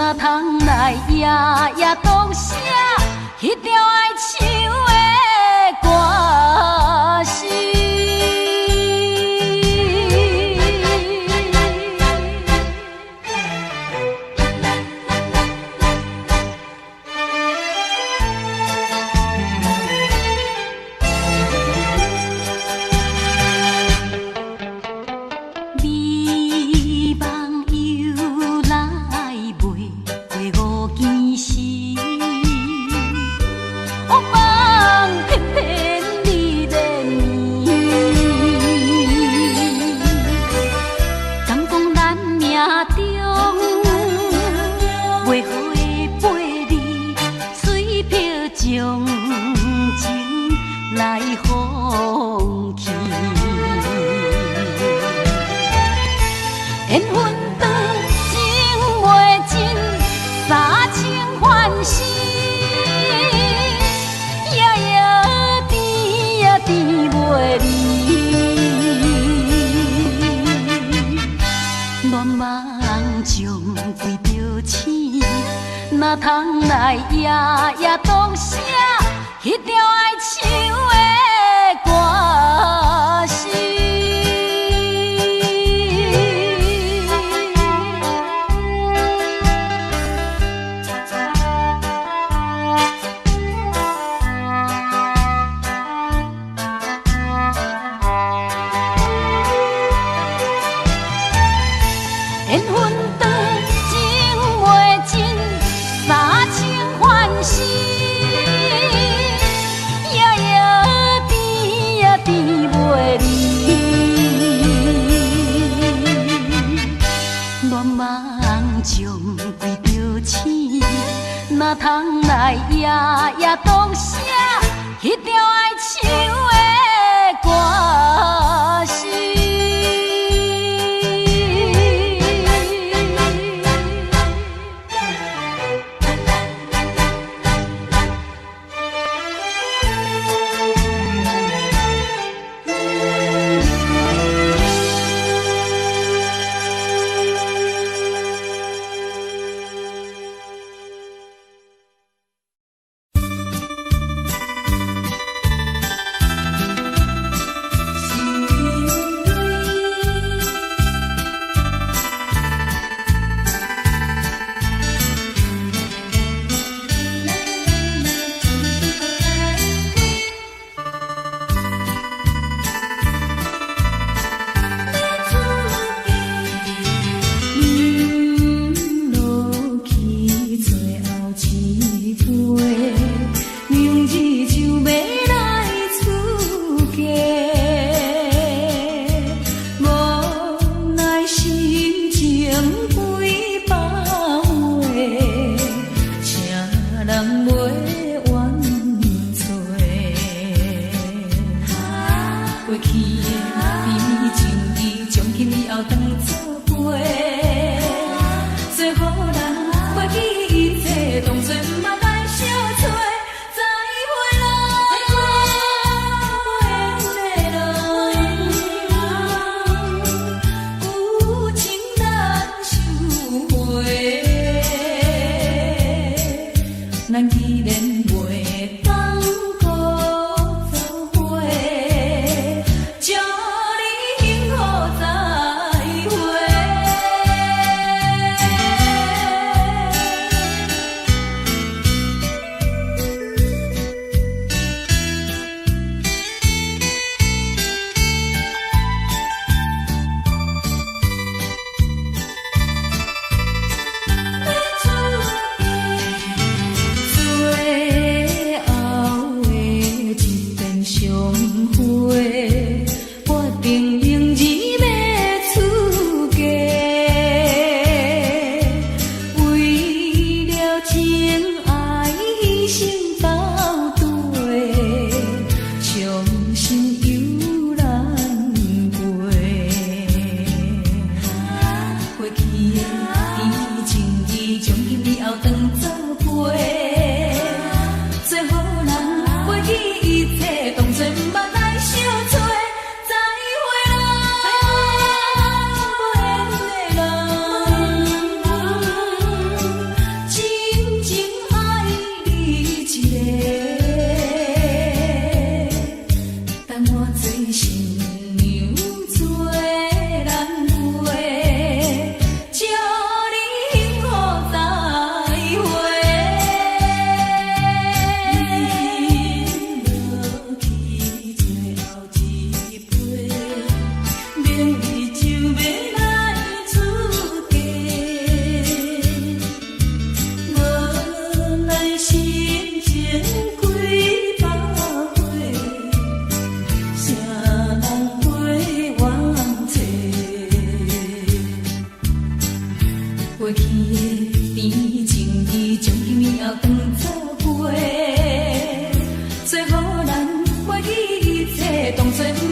哪通来夜夜当写迄条爱唱的歌词？哪通来夜夜当写迄条爱唱的歌词？缘分长，情袂尽，三情幻死，夜夜甜呀甜袂离。恋梦将规条星，哪通来夜夜当写迄条爱唱的歌词？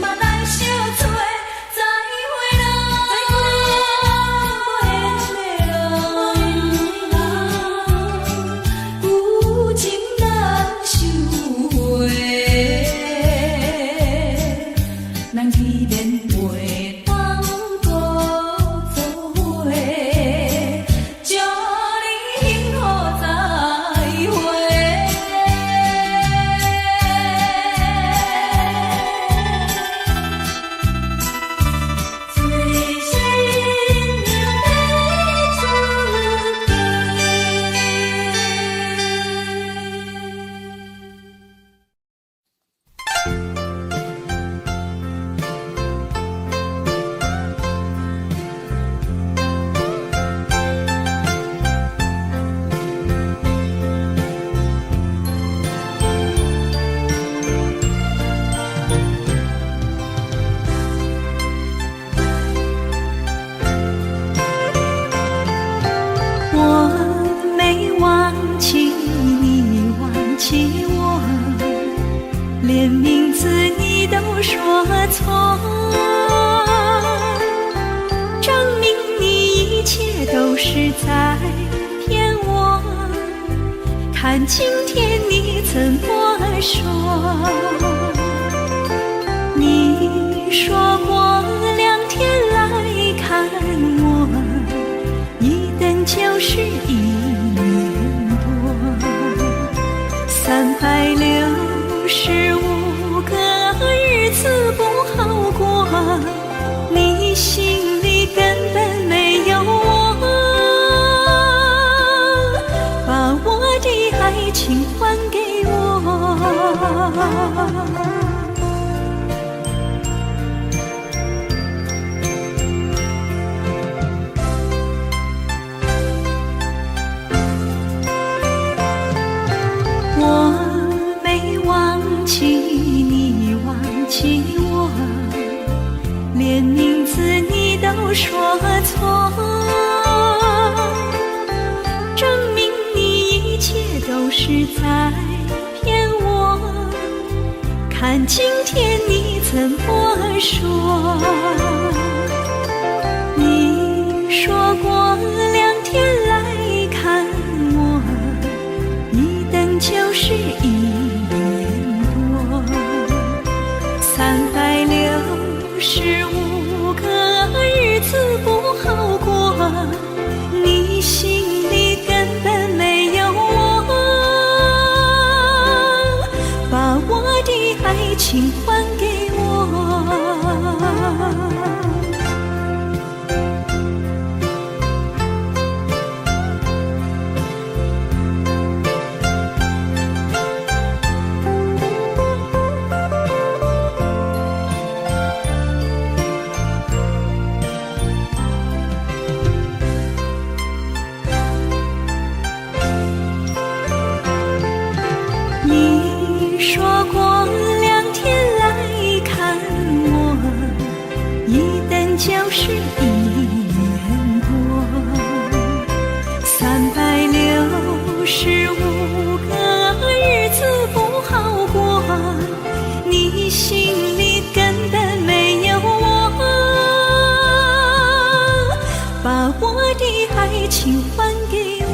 嘛来相做，再会啦，有情难收回，咱去面袂当搁做伙，祝你幸福再会。最新娘要出我没忘记你，忘记我，连名字你都说错，证明你一切都是在骗我。看今天你怎么说？你说过2天来看我，一等就是1年多，365个日子不好过，你心里根本没有我，把我的爱情还给我。我没忘记你，忘记我，连名字你都说错，证明你一切都是在骗我。看今天你怎么说？你说过2天来看我，一等就是1年多，365个日子不好过，你心里根本没有我，把我的爱情还给我。你说过2天来看我，一等就是1年多，365个日子不好过，你心里根本没有我，把我的爱情还给我。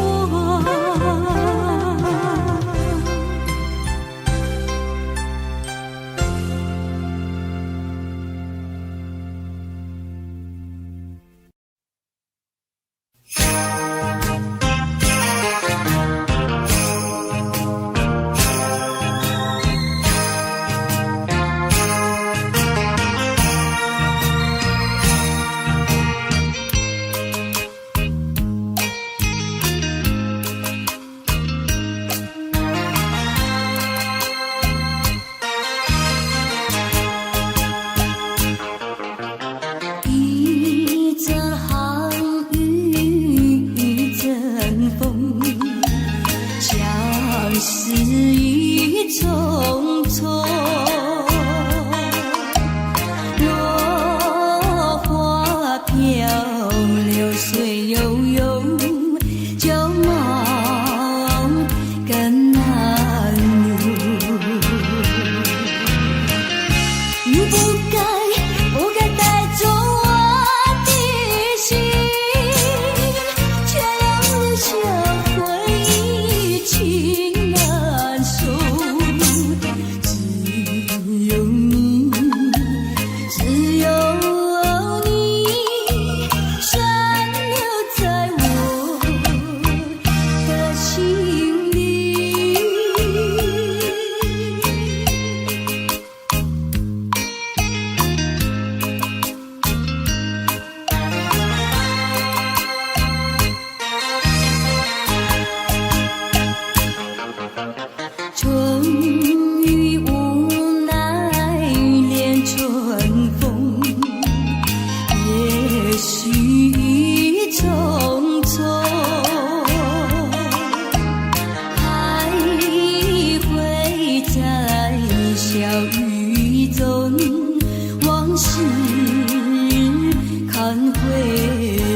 不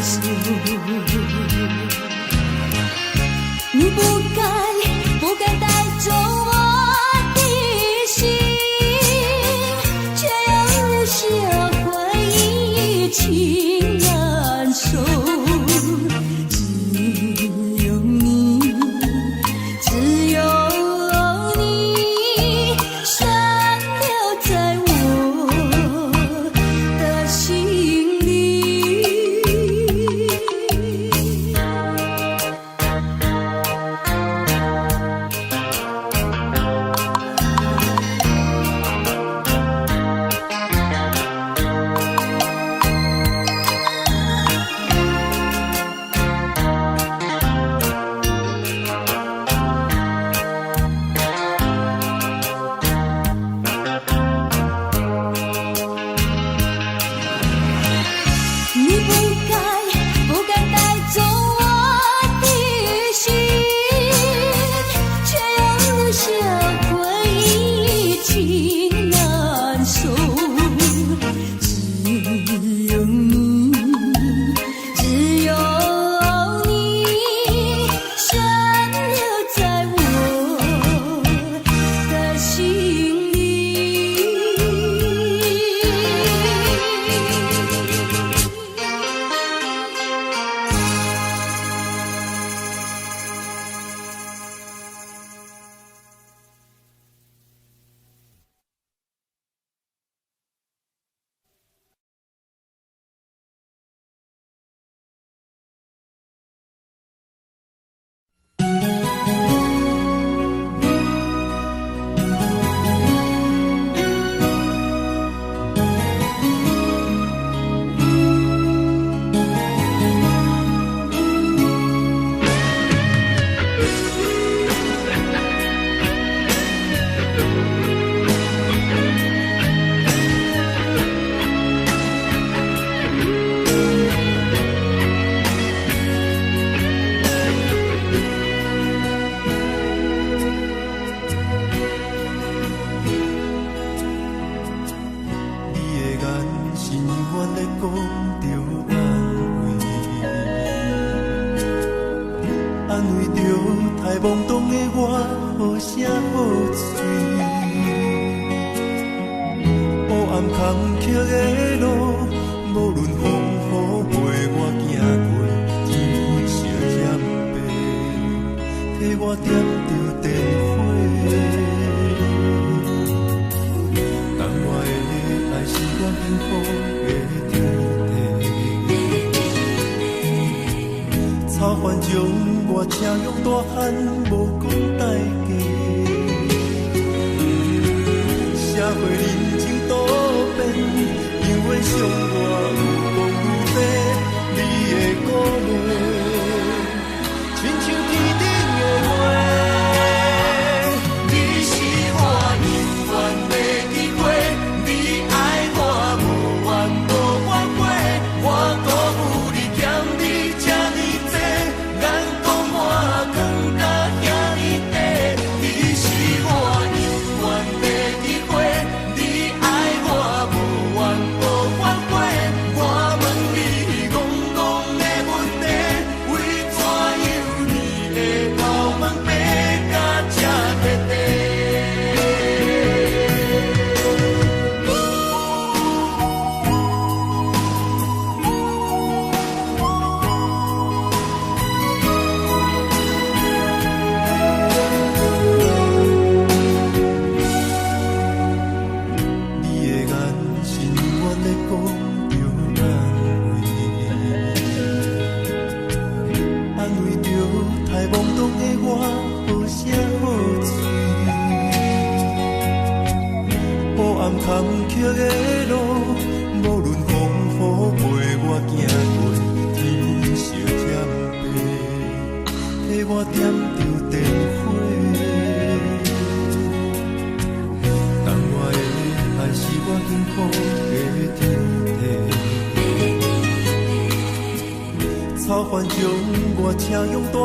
束。你不该带走我的心，却又留下回忆，情难收。想我有多有多，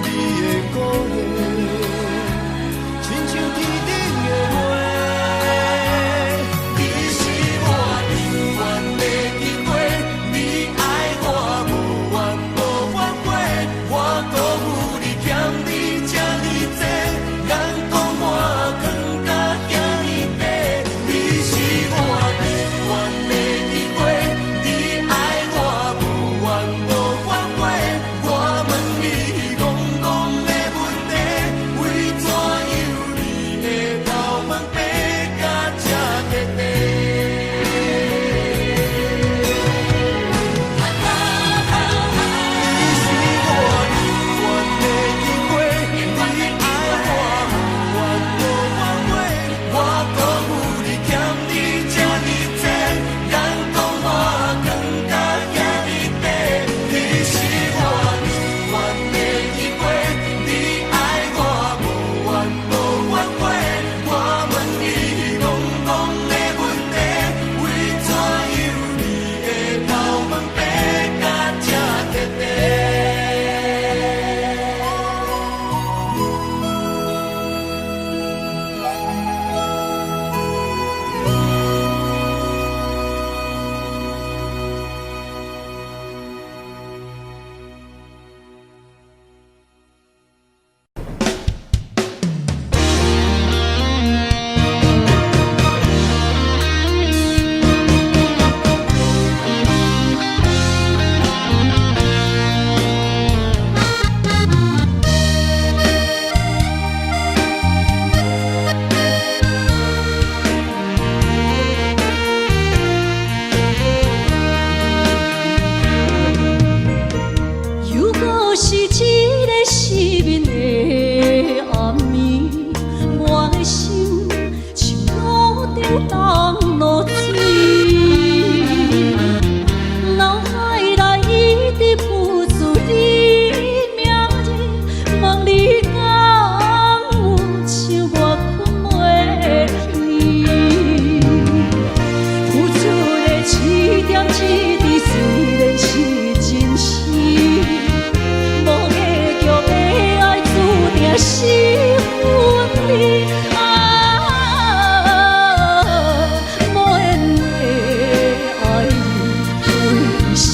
你的鼓励。滴，虽然是真实，无结局的爱注定是分离。无缘的爱你，为生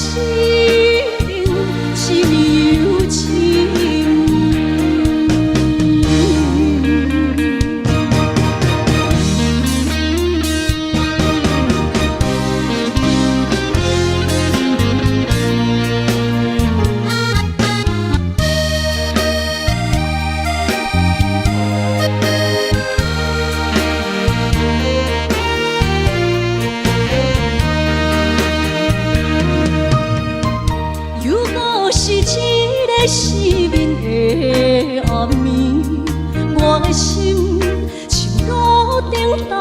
是有情。如果是一个失眠的暗暝，我的心像路顶冻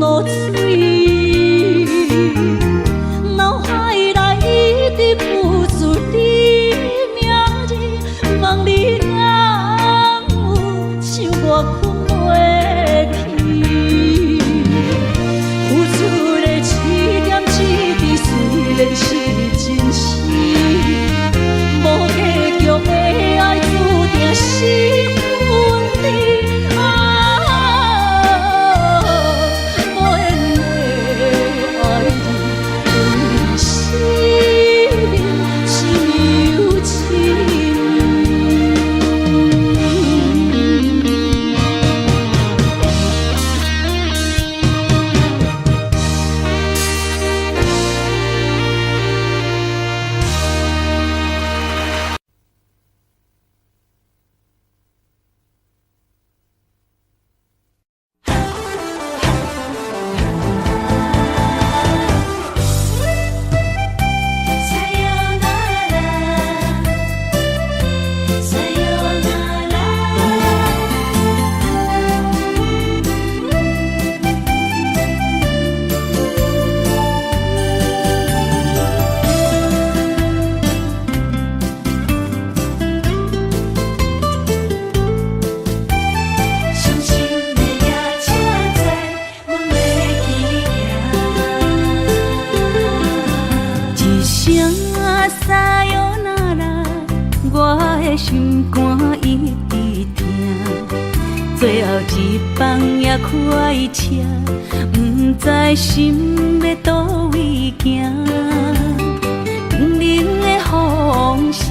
落水，脑海内一直浮出你名字，望你敢有想我困袂去，付出的一点一滴，虽然是真实。无结局的爱注定是分离，无缘的爱你，为生是有情。心肝一直疼，最后一放也快车，不知心要倒位行。冷冷的风声，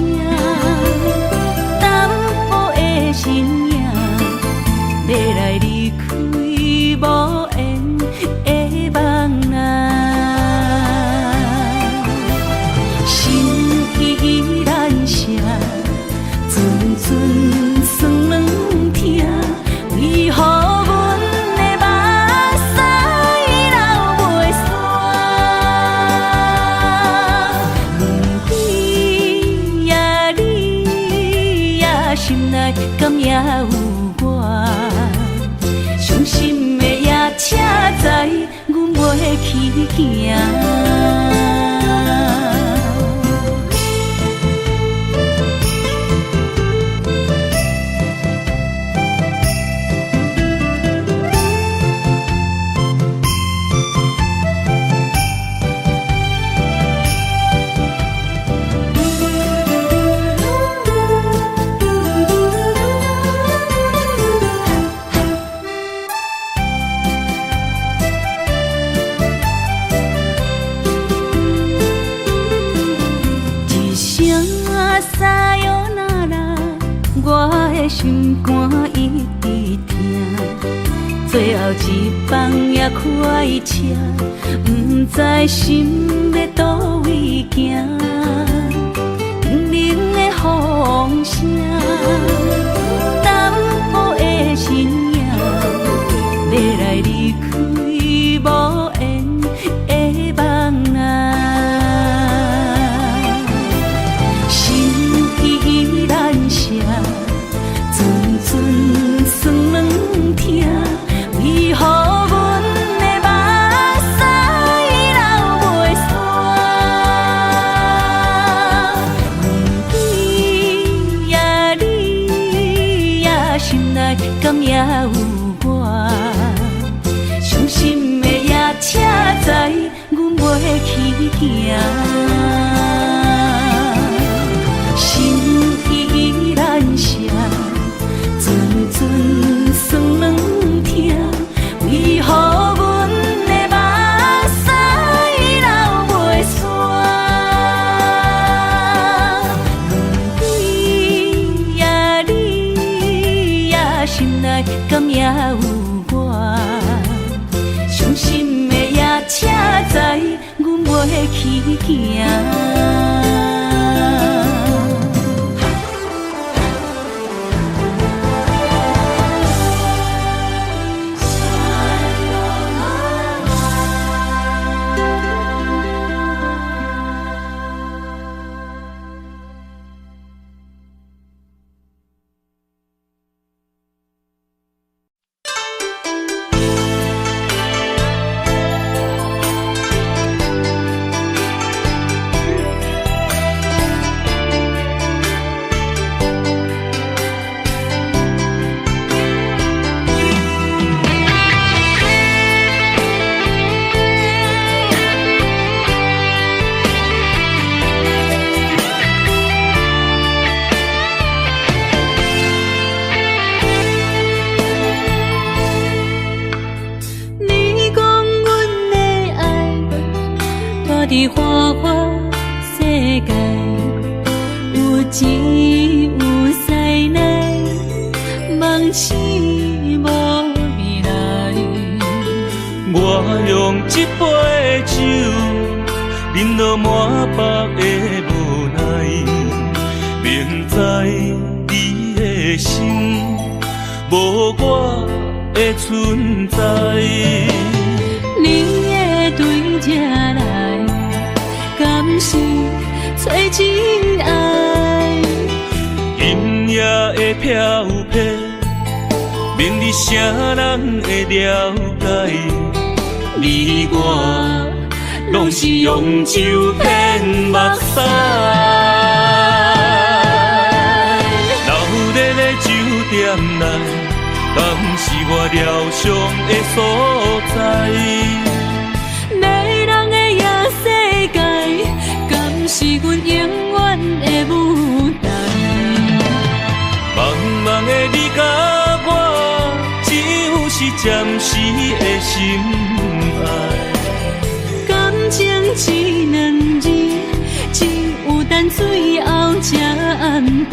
淡薄的身影，要来离开无缘的梦啊。心依然舍。阵阵酸软疼，为何阮的目屎流袂煞？问你呀你呀，心内敢也有我？伤心的夜车载，阮袂去行。心肝一直疼，最后一放也快车，不知心要倒位行。冷冷的风声，淡薄的身影，要来离开无缘的梦啊。心依然舍。阵酸软疼，为何阮的目屎流袂煞？心依然舍，阵阵酸软痛，为何阮的目屎流袂煞？问对呀，你呀，心内敢也有我？伤心的也车载，阮袂去行。伫花花世界，有钱有势来，梦醒无未来。我用一杯酒，饮落满腹的无奈，明知你的心无我的存在。你的对这来，敢是找真爱？音乐的飘飘，明日谁人会了解？你我拢是用酒骗目屎，流热的酒店内，敢是我疗伤的所在？迷人的夜世界，敢是阮永远的舞台？茫茫的你甲我，只有是暂时的心爱。感情一两字，只有等最后才安排。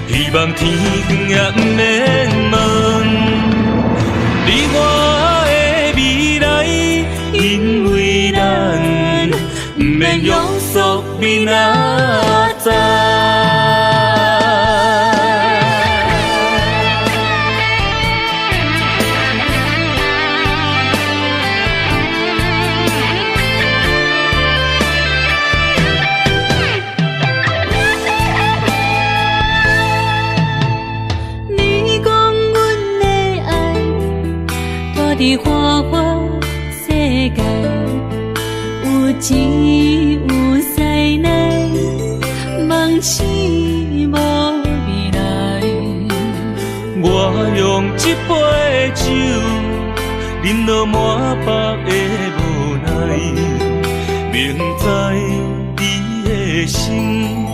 希望天光也不免问，你我的未来，因为咱不免约束明仔载。伫花花世界，有钱有势来，梦醒无未来。我用一杯酒，饮落满腹的无奈，明知你的心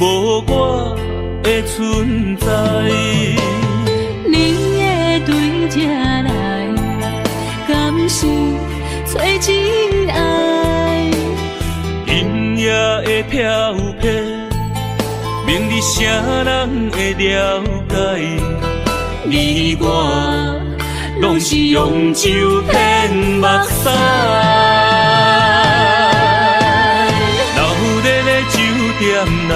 无我的存在。你的对这来，敢是找真爱？音乐的飘飘，明日谁人会了解？你我拢是用酒骗目屎，流热的酒店内，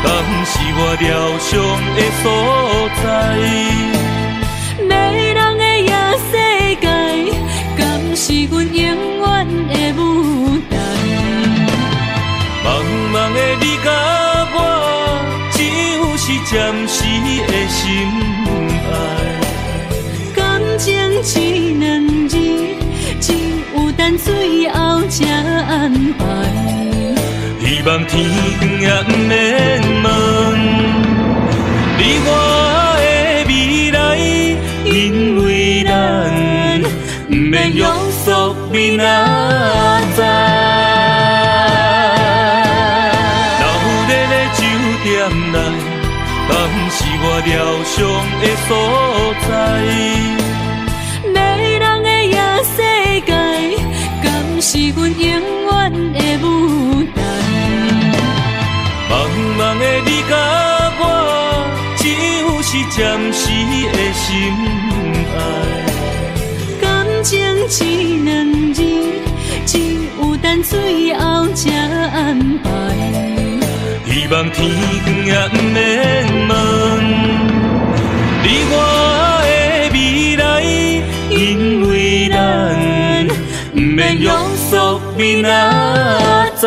敢是我疗伤的所在？迷人的夜世界，敢是阮永远的舞台？茫茫的你甲我，只有是暂时的心爱。感情一两字，只有等最后才安排。希望天光也不免问，你我的未来，因为咱不免约束明仔载。来，敢是我疗伤的所在？迷人的夜世界，敢是阮永远的舞台？茫茫的你甲我，只有是暂时的心爱。感情一两字，只有等最后才安排。希望天光也不免问，你我的未来，因为咱不免约束明仔载。